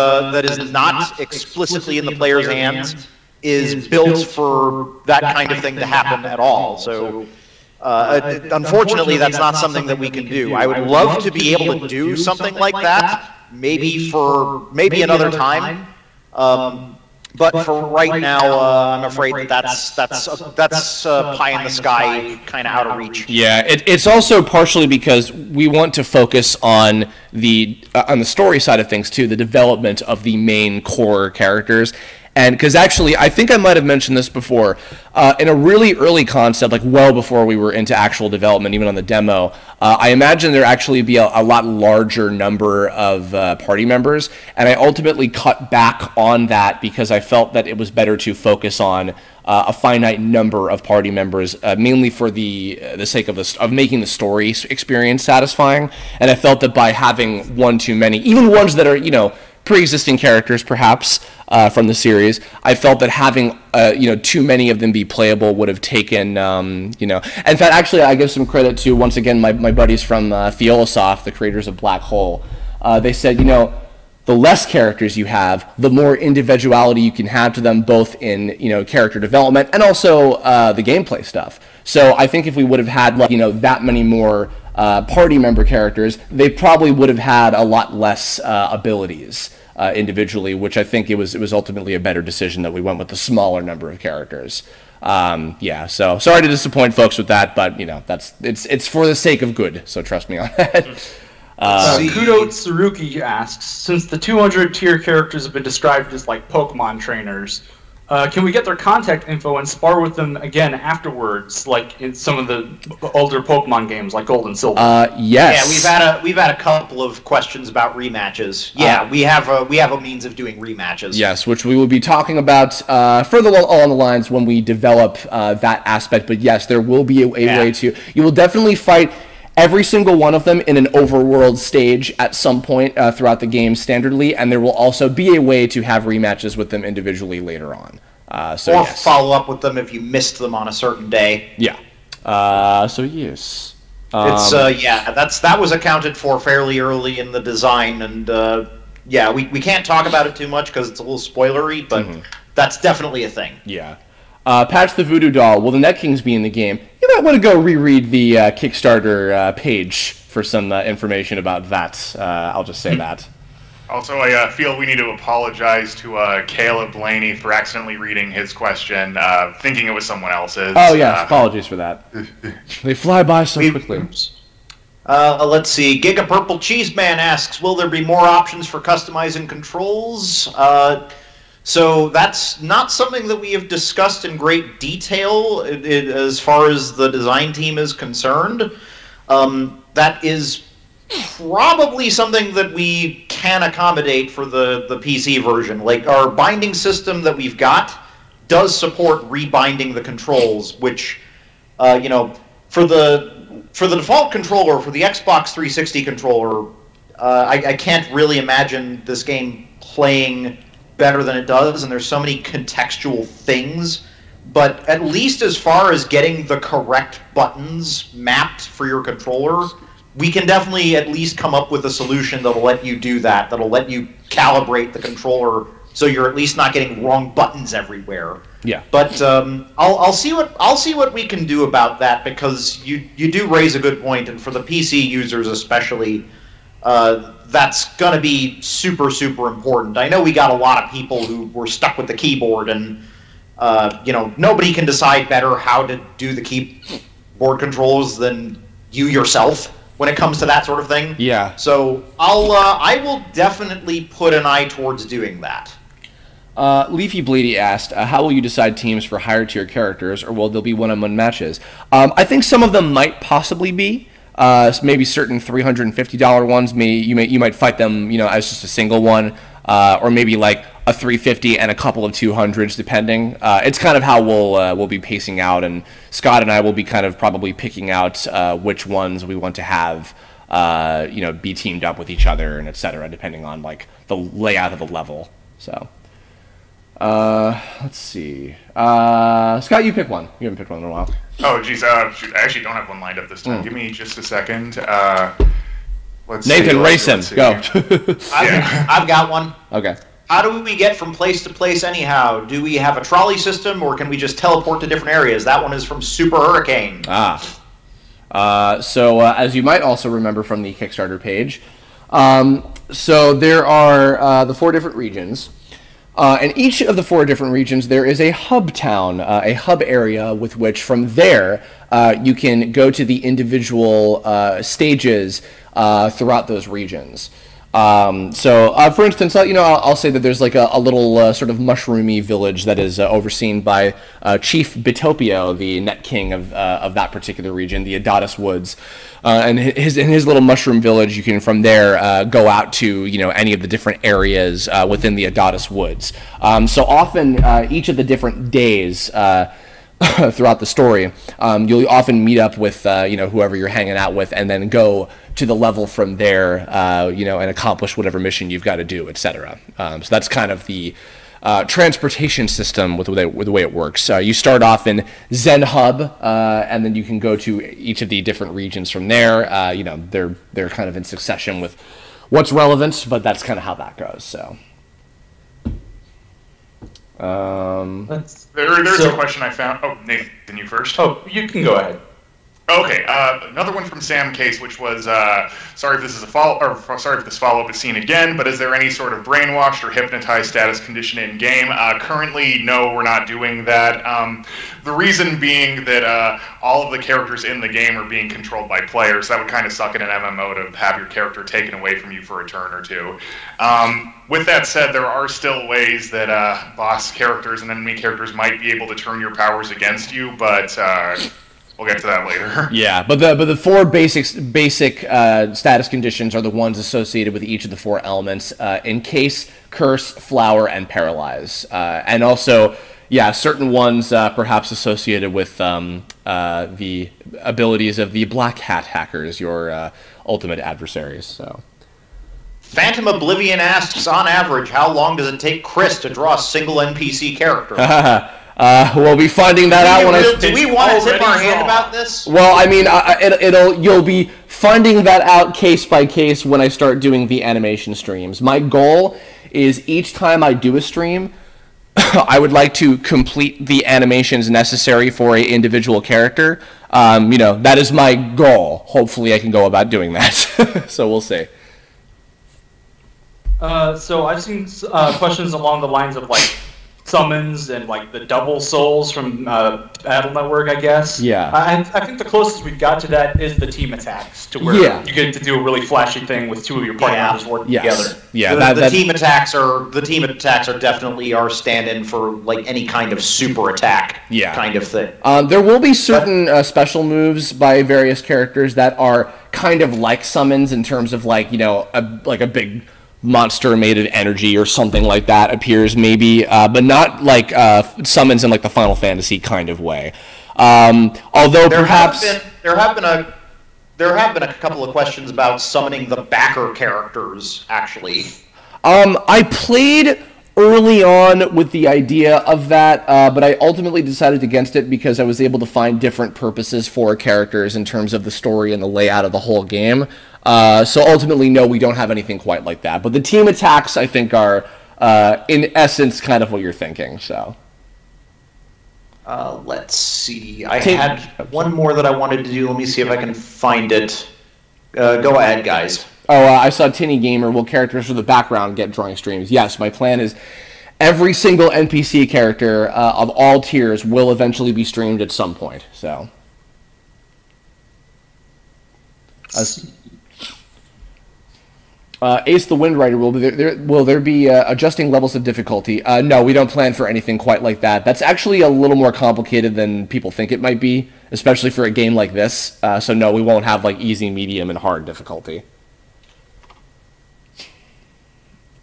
not explicitly in the player's hands is built for that kind of thing to happen at all. So unfortunately, that's not something that we can do. I would love to be able to do something like that, maybe another time. But for right now, I'm afraid that's pie in the sky, kind of out of reach. Yeah, it's also partially because we want to focus on the story side of things too, the development of the main core characters. And because actually, I think I might have mentioned this before, in a really early concept, like well before we were into actual development, even on the demo, I imagine there actually be a lot larger number of party members, and I ultimately cut back on that because I felt that it was better to focus on a finite number of party members, mainly for the sake of making the story experience satisfying. And I felt that by having one too many, even ones that are pre-existing characters perhaps from the series, I felt that having too many of them be playable would have taken in fact, actually I give some credit to once again my buddies from Fiolosoft, the creators of Black Hole. They said the less characters you have, the more individuality you can have to them, both in character development and also the gameplay stuff. So I think if we would have had that many more party member characters, they probably would have had a lot less abilities individually, which I think it was ultimately a better decision that we went with the smaller number of characters. So sorry to disappoint folks with that, but it's for the sake of good, so trust me on that. Kudo Tsuruki asks, since the 200 tier characters have been described as like Pokemon trainers, Can we get their contact info and spar with them again afterwards, like in some of the older Pokemon games, like Gold and Silver? Yes. Yeah, we've had a couple of questions about rematches. Yeah, we have a means of doing rematches. Yes, which we will be talking about further along the lines when we develop that aspect. But yes, there will be a way to. You will definitely fight every single one of them in an overworld stage at some point throughout the game standardly, and there will also be a way to have rematches with them individually later on. Or follow up with them if you missed them on a certain day. Yeah. So yes. It's that was accounted for fairly early in the design, and we can't talk about it too much because it's a little spoilery, but that's definitely a thing. Yeah. Patch the Voodoo Doll. Will the Net Kings be in the game? You might want to go reread the Kickstarter page for some information about that. I'll just say that. Also, I feel we need to apologize to Caleb Blaney for accidentally reading his question, thinking it was someone else's. Oh, yes. Apologies for that. They fly by so quickly. Let's see. Giga Purple Cheeseman asks, will there be more options for customizing controls? So that's not something that we have discussed in great detail as far as the design team is concerned. That is probably something that we can accommodate for the PC version. Like, our binding system that we've got does support rebinding the controls, which, for the default controller, for the Xbox 360 controller, I can't really imagine this game playing better than it does, and there's so many contextual things. But at least as far as getting the correct buttons mapped for your controller, we can definitely at least come up with a solution that'll let you do that, that'll let you calibrate the controller so you're at least not getting wrong buttons everywhere. Yeah. But I'll see what we can do about that, because you do raise a good point, and for the PC users especially, that's going to be super, super important. I know we got a lot of people who were stuck with the keyboard, and nobody can decide better how to do the keyboard controls than you yourself when it comes to that sort of thing. Yeah. So I will definitely put an eye towards doing that. Leafy Bleedy asked, how will you decide teams for higher tier characters, or will there be one-on-one matches? I think some of them might possibly be. Maybe certain $350 ones, you might fight them, as just a single one, or maybe like a 350 and a couple of 200s, depending. It's kind of how we'll be pacing out, and Scott and I will be kind of probably picking out which ones we want to have, be teamed up with each other and etc., depending on like the layout of the level. So, let's see. Scott, you pick one. You haven't picked one in a while. Oh, geez. Shoot, I actually don't have one lined up this time. Give me just a second. Nathan, race him. Go. I've got one. Okay. How do we get from place to place anyhow? Do we have a trolley system, or can we just teleport to different areas? That one is from Super Hurricane. So as you might also remember from the Kickstarter page, so there are the 4 different regions. In each of the 4 different regions, there is a hub town, a hub area with which from there you can go to the individual stages throughout those regions. For instance, I'll say that there's like a little sort of mushroomy village that is overseen by Chief Bitopio, the Net King of that particular region, the Adatus Woods. And in his little mushroom village, you can from there go out to any of the different areas within the Adatus Woods. So often each of the different days throughout the story, you'll often meet up with whoever you're hanging out with, and then go to the level from there, and accomplish whatever mission you've got to do, etc. So that's kind of the transportation system with the way it works. You start off in Zen Hub, and then you can go to each of the different regions from there. They're kind of in succession with what's relevant, but that's kind of how that goes. So. There's a question I found. Oh, Nathan, you first. Oh, you can go ahead. Okay, another one from Sam Case, which was sorry if this is sorry if this follow-up is seen again, but is there any sort of brainwashed or hypnotized status condition in game? Currently, no, we're not doing that. The reason being that all of the characters in the game are being controlled by players. That would kind of suck in an MMO to have your character taken away from you for a turn or two. With that said, there are still ways that boss characters and enemy characters might be able to turn your powers against you, but we'll get to that later. Yeah, but the four basic status conditions are the ones associated with each of the four elements: encase, curse, flower, and paralyze. And also, yeah, certain ones perhaps associated with the abilities of the Black Hat hackers, your ultimate adversaries. So. Phantom Oblivion asks, on average, how long does it take Chris to draw a single NPC character? We'll be finding that out when do we want to tip our hand about this? Well, I mean, you'll be finding that out case by case when I start doing the animation streams. My goal is each time I do a stream, I would like to complete the animations necessary for an individual character. You know, that is my goal. Hopefully, I can go about doing that. So we'll see. So I've seen questions along the lines of like summons and like the double souls from Battle Network, I guess. Yeah. I think the closest we've got to that is the team attacks, to where you get to do a really flashy thing with two of your party members working together. Yeah, the team attacks are definitely our stand-in for like any kind of super attack kind of thing. There will be certain special moves by various characters that are kind of like summons in terms of like, you know, like a big monster made of energy or something like that appears maybe, but not like summons in like the Final Fantasy kind of way. Although there have been a couple of questions about summoning the backer characters, actually. I played early on with the idea of that, but I ultimately decided against it because I was able to find different purposes for characters in terms of the story and the layout of the whole game. So ultimately, no, we don't have anything quite like that. But the team attacks, I think, are, in essence, kind of what you're thinking. So, let's see. I had one more that I wanted to do. Let me see if I can find it. Go ahead, guys. I saw Tinny Gamer. Will characters from the background get drawing streams? Yes, my plan is every single NPC character of all tiers will eventually be streamed at some point. So. Ace the Wind Rider, will there be adjusting levels of difficulty? No, we don't plan for anything quite like that. That's actually a little more complicated than people think it might be, especially for a game like this. So no, we won't have like easy, medium, and hard difficulty.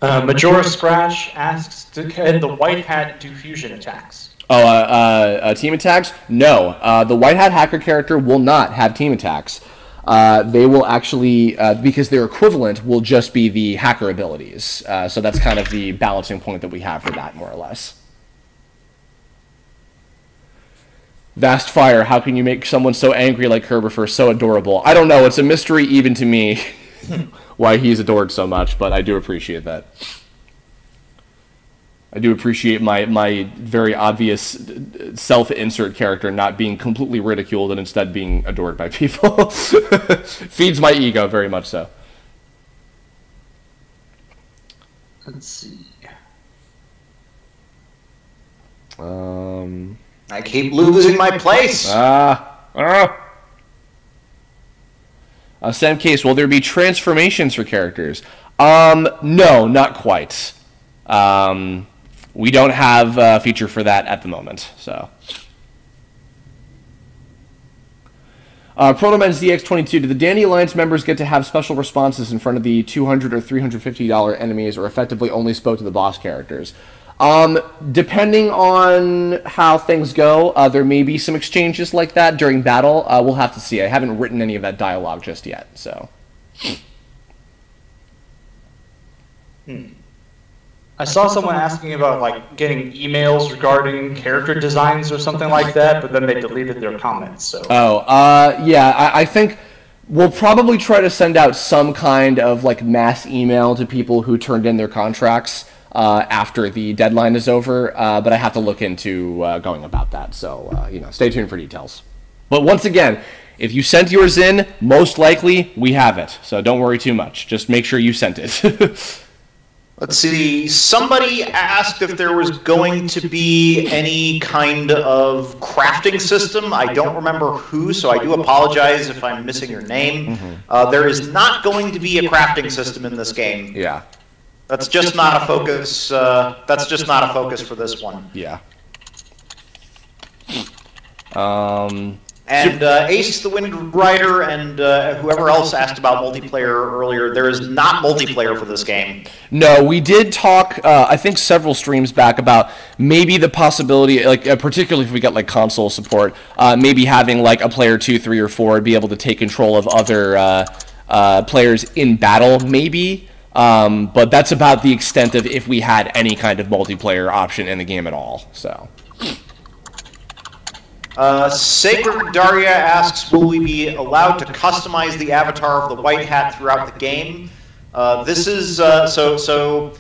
Majora Scratch asks, can the White Hat do fusion attacks? Team attacks? No. The White Hat hacker character will not have team attacks. They will actually, because their equivalent will just be the hacker abilities. So that's kind of the balancing point that we have for that, more or less. Vast Fire, how can you make someone so angry like Herbifer so adorable? I don't know, it's a mystery even to me why he's adored so much, but I do appreciate that. I do appreciate my very obvious self-insert character not being completely ridiculed and instead being adored by people. Feeds my ego very much so. Let's see. I keep losing my place. Sam Case, will there be transformations for characters? No, not quite. We don't have a feature for that at the moment, so. Protoman ZX22, do the Dandy Alliance members get to have special responses in front of the $200 or $350 enemies, or effectively only spoke to the boss characters? Depending on how things go, there may be some exchanges like that during battle. We'll have to see. I haven't written any of that dialogue just yet, so. I saw someone asking about like getting emails regarding character designs or something like that, but then they deleted their comments. So. Yeah, I think we'll probably try to send out some kind of like mass email to people who turned in their contracts after the deadline is over, but I have to look into going about that. So you know, stay tuned for details. But once again, if you sent yours in, most likely we have it. So don't worry too much. Just make sure you sent it. Let's see. Somebody asked if there was going to be any kind of crafting system. I don't remember who, so I do apologize if I'm missing your name. There is not going to be a crafting system in this game. Yeah. That's just not a focus. That's just not a focus for this one. Yeah. And Ace the Wind Rider and whoever else asked about multiplayer earlier, there is not multiplayer for this game. No, we did talk, I think several streams back, about maybe the possibility, like particularly if we get like console support, maybe having like a player 2, 3, or 4 be able to take control of other players in battle, maybe. But that's about the extent of if we had any kind of multiplayer option in the game at all. So. Sacred Daria asks, will we be allowed to customize the avatar of the White Hat throughout the game? This is, so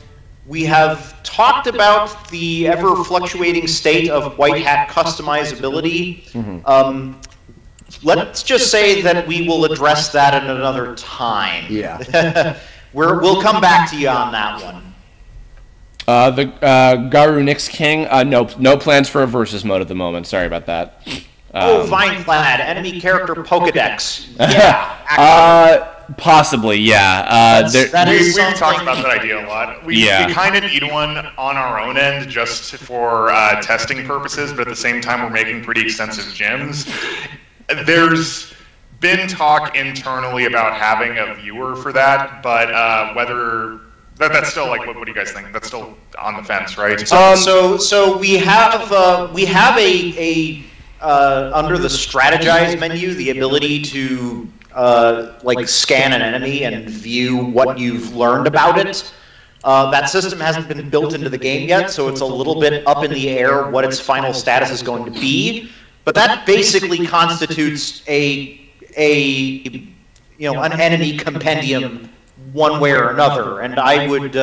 we have talked about the ever-fluctuating state of White Hat customizability. Let's just say that we will address that at another time. Yeah. We'll come back to you on that one. The Garu Nix King, no plans for a versus mode at the moment. Sorry about that. Vineclad, enemy character Pokedex. Yeah. Possibly, yeah. We've talked about that idea a lot. We kind of need one on our own end just for testing purposes, but at the same time we're making pretty extensive gyms. There's been talk internally about having a viewer for that, but whether... That's still like, what do you guys think? That's still on the fence, right? So we have a under the strategize menu, the ability to like scan an enemy and view what you've learned about it. That system hasn't been built into the game yet, so it's a little bit up in the air what its final status is going to be. But that basically constitutes an enemy compendium one way or another, and I would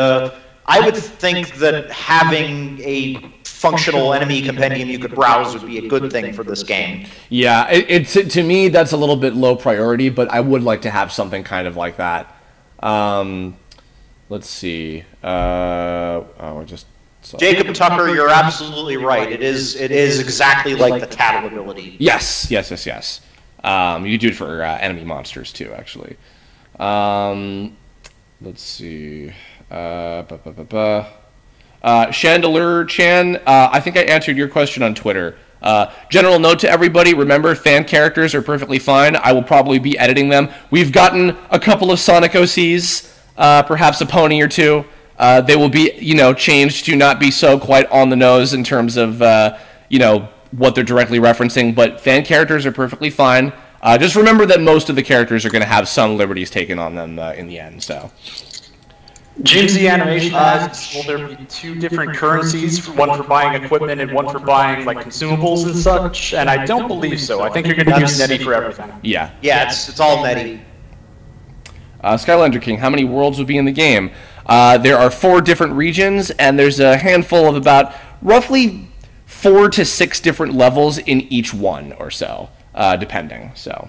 think that having a functional enemy compendium you could browse would be a good thing for this game. Yeah, to me that's a little bit low priority, but I would like to have something kind of like that. Let's see. Jacob Tucker, you're absolutely right. It is exactly like the tattle ability. Yes. You do it for enemy monsters too, actually. Let's see. Chandelier Chan, I think I answered your question on Twitter. General note to everybody, remember, fan characters are perfectly fine. I will probably be editing them. We've gotten a couple of Sonic OCs, perhaps a pony or two. They will be, changed to not be so quite on the nose in terms of, what they're directly referencing, but fan characters are perfectly fine. Just remember that most of the characters are going to have some liberties taken on them in the end, so. Jimsy Animation asks, will there be 2 different currencies, one for buying equipment and one for buying like consumables and such? And I don't believe so. I think you're going to use Netty for everything. Yeah. Yeah, it's all Netty. Skylander King, how many worlds would be in the game? There are 4 different regions, and there's a handful of about roughly 4 to 6 different levels in each one or so, depending, so.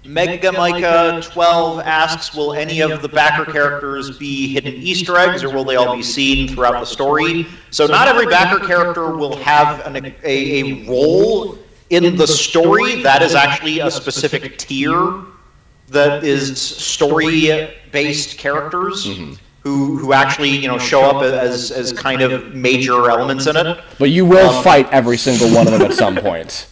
Mega Micah 12 asks, will any of the backer characters be hidden Easter eggs, or will they all be seen throughout the story? So not every backer character will have a role in the story. That is actually a specific tier that is story-based characters who actually show up as kind of major elements in it. But you will fight every single one of them at some point.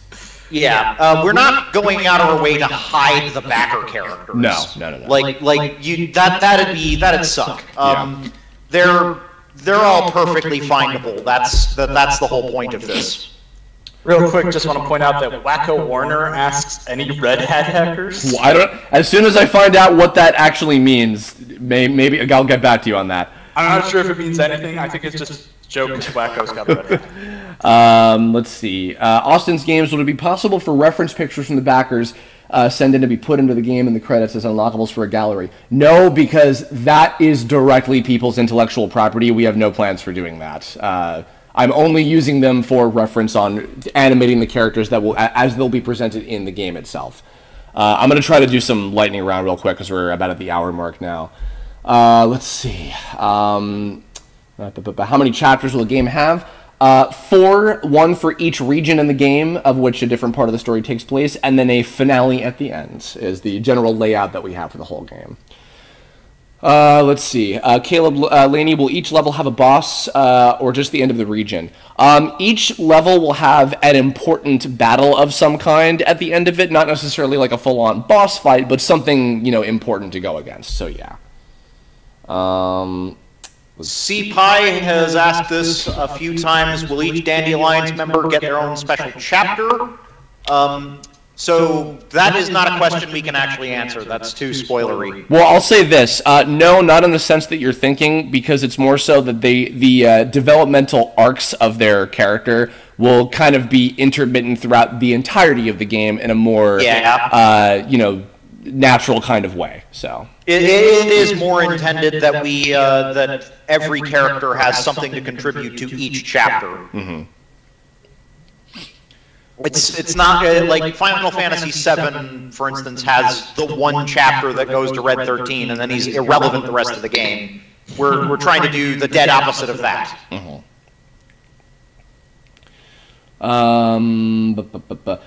Yeah, we're not going out of our way to hide the backer characters. No. That'd suck. They're all perfectly findable. That's the whole point of this. Real quick, just want to point out that Wacko Warner asks, any Red Hat hackers? Well, I don't. As soon as I find out what that actually means, maybe I'll get back to you on that. I'm not sure if it means anything. I think it's just a joke because Wacko's got a Red Hat. Let's see. Austin's Games, would it be possible for reference pictures from the backers send in to be put into the game in the credits as unlockables for a gallery? No, because that is directly people's intellectual property. We have no plans for doing that. I'm only using them for reference on animating the characters that will, as they'll be presented in the game itself. I'm going to try to do some lightning round real quick because we're about at the hour mark now. Let's see. How many chapters will the game have? 4, 1 for each region in the game, of which a different part of the story takes place, and then a finale at the end is the general layout that we have for the whole game. Let's see. Caleb, Laney, will each level have a boss or just the end of the region? Each level will have an important battle of some kind at the end of it, not necessarily like a full-on boss fight, but something, important to go against. So, yeah. CPie has asked this a few times. Will each Dandelions member get their own special chapter? So that is not a question we can actually answer. That's too spoilery. Well, I'll say this. No, not in the sense that you're thinking, because it's more so that the developmental arcs of their character will kind of be intermittent throughout the entirety of the game in a more, natural kind of way. So it is more intended that that every character has something to contribute to each chapter. Mm-hmm. It's not like Final Fantasy VII, for instance, has the one chapter that goes to Red 13, and then he's irrelevant the rest of the game. We're trying to do the dead opposite of that. Mm-hmm.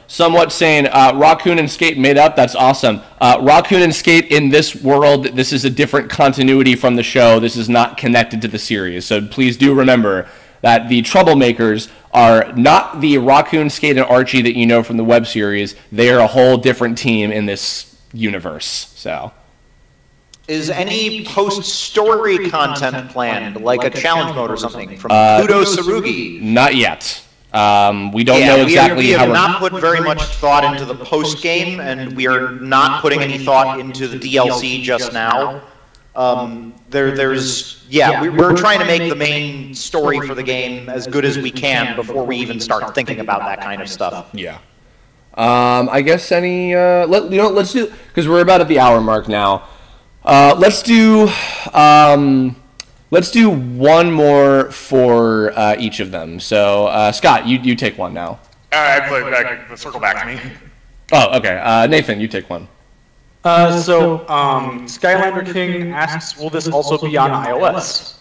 Somewhat saying Raccoon and Skate made up. That's awesome. Raccoon and Skate in this world, this is a different continuity from the show. This is not connected to the series. So please do remember that the Troublemakers are not the Raccoon, Skate, and Archie that you know from the web series. They are a whole different team in this universe. So, is any post-story content planned, like a challenge mode or something, from Pluto Tsurugi? Not yet. We don't know exactly we how have not put very much thought into the post-game, and we are not putting any thought into the DLC just now. We're trying to make the main story for the game as good as we can before we even start thinking about that kind of stuff. Yeah. I guess let's do, because we're about at the hour mark now. Let's do one more for each of them. So Scott, you take one now. Circle back to me. Oh, okay. Nathan, you take one. Skylander King asks, will this also be on iOS?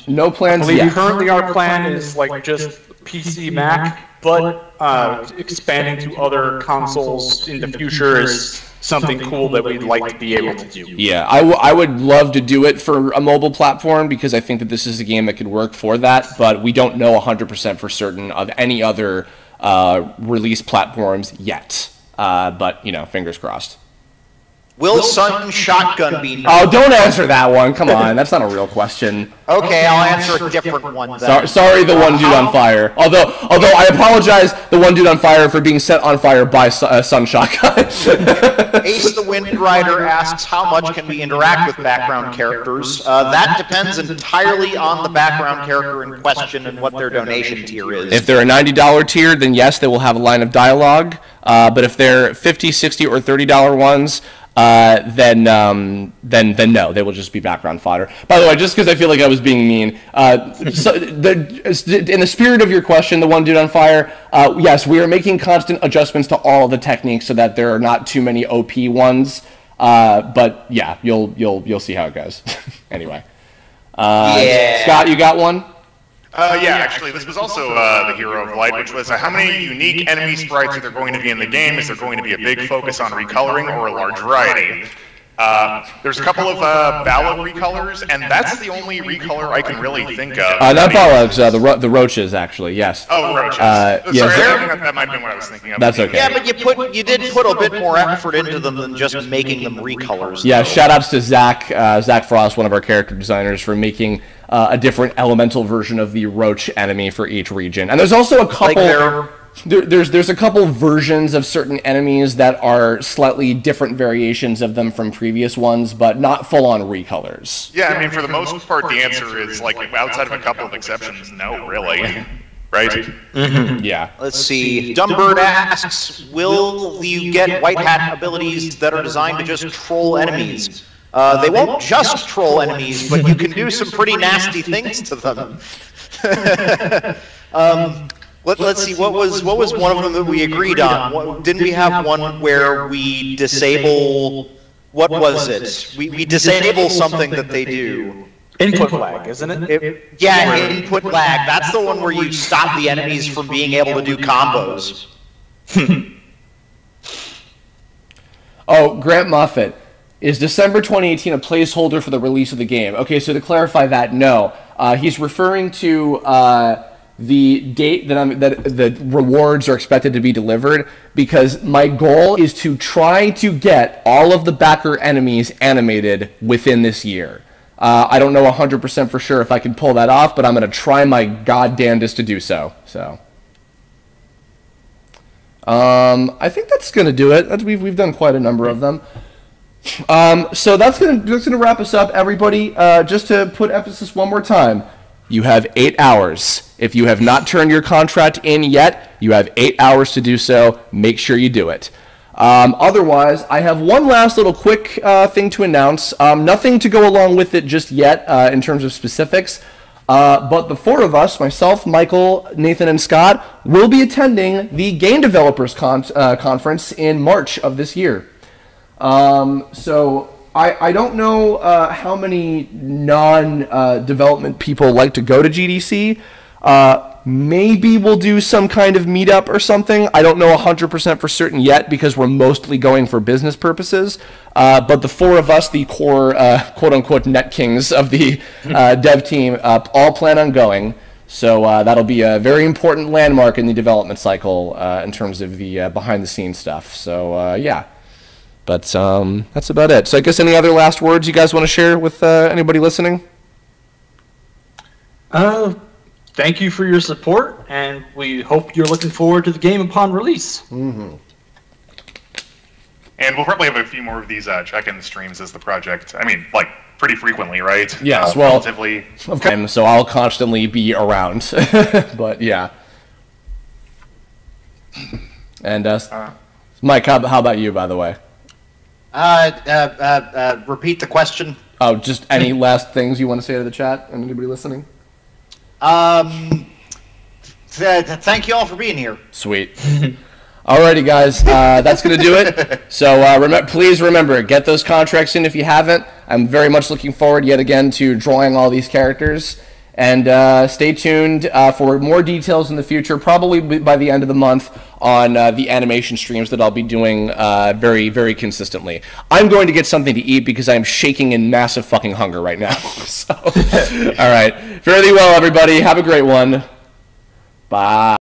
No plans I yet. Currently our plan is like just PC, Mac, but expanding to other consoles in the future is something cool that we'd like to be able to do. Yeah, I would love to do it for a mobile platform, because I think that this is a game that could work for that, but we don't know 100% for certain of any other release platforms yet. But, fingers crossed. Will Sun Shotgun be... Oh, don't answer that one. Come on, that's not a real question. Okay, I'll answer a different one then. Sorry, the one dude on fire. Although I apologize, the one dude on fire, for being set on fire by Sun Shotgun. Ace the Wind Rider asks, how much can we interact with background characters? That depends entirely on the background character in question and what their donation tier is. If they're a $90 tier, then yes, they will have a line of dialogue. But if they're $50, $60, or $30 ones, then no, they will just be background fodder. By the way, just because I feel like I was being mean, in the spirit of your question, the one dude on fire, yes, we are making constant adjustments to all of the techniques so that there are not too many OP ones. But yeah, you'll see how it goes. Anyway, Scott, you got one? Actually, this was also the Hero of Light, which was how many unique enemy sprites are there going to be in the game? Is there going to be a big focus on recoloring or a large variety? There's a couple of ballad recolors, and that's the only recolor I can really think of. Not ballads, the roaches, actually, yes. Oh, roaches. Yes. Sorry, that might have been what I was thinking of. That's okay. Yeah, but you did put a bit more effort into them than just making them recolors. Yeah, shout-outs to Zach Frost, one of our character designers, for making a different elemental version of the roach enemy for each region. And there's also a couple... There's a couple versions of certain enemies that are slightly different variations of them from previous ones, but not full-on recolors. Yeah, I mean, for the most part, the answer is, like, outside of a couple of exceptions, no, really. Right? Mm-hmm. Yeah. Let's see. Dumbird asks, will you get white hat abilities that are designed to just troll enemies? They won't just troll enemies, but you can do some pretty nasty things to them. Let's see. What was one of them that we agreed on? Didn't we have one where we disable? What was it? We disable something that they do. Input lag, isn't it? Yeah, input lag. That's the one where you stop the enemies from being able to do combos. Oh, Grant Moffat. Is December 2018 a placeholder for the release of the game? Okay, so to clarify that, no. He's referring to the date that the rewards are expected to be delivered, because my goal is to try to get all of the backer enemies animated within this year. I don't know 100% for sure if I can pull that off, but I'm going to try my goddamnedest to do so. I think that's going to do it. We've done quite a number of them. So that's gonna wrap us up, everybody. Just to put emphasis one more time, you have 8 hours. If you have not turned your contract in yet, you have 8 hours to do so. Make sure you do it. Otherwise, I have one last little quick thing to announce. Nothing to go along with it just yet in terms of specifics. But the four of us, myself, Michael, Nathan, and Scott, will be attending the Game Developers Conference in March of this year. So I don't know how many non-development people like to go to GDC. Maybe we'll do some kind of meetup or something. I don't know 100% for certain yet because we're mostly going for business purposes. But the four of us, the core quote-unquote net kings of the dev team, all plan on going. So that'll be a very important landmark in the development cycle in terms of the behind-the-scenes stuff. So yeah. But that's about it. So I guess any other last words you guys want to share with anybody listening? Thank you for your support, and we hope you're looking forward to the game upon release. Mm-hmm. And we'll probably have a few more of these check-in streams as the project. I mean, like, pretty frequently, right? Yes, well, relatively. Okay, so I'll constantly be around. But yeah. And Mike, how about you, by the way? Repeat the question. Oh, just any last things you want to say to the chat and anybody listening? Thank you all for being here. Sweet. Alrighty, guys, that's going to do it. So please remember, get those contracts in if you haven't. I'm very much looking forward yet again to drawing all these characters. And stay tuned for more details in the future, probably by the end of the month, on the animation streams that I'll be doing very, very consistently. I'm going to get something to eat because I'm shaking in massive fucking hunger right now. So, all right. Fairly well, everybody. Have a great one. Bye.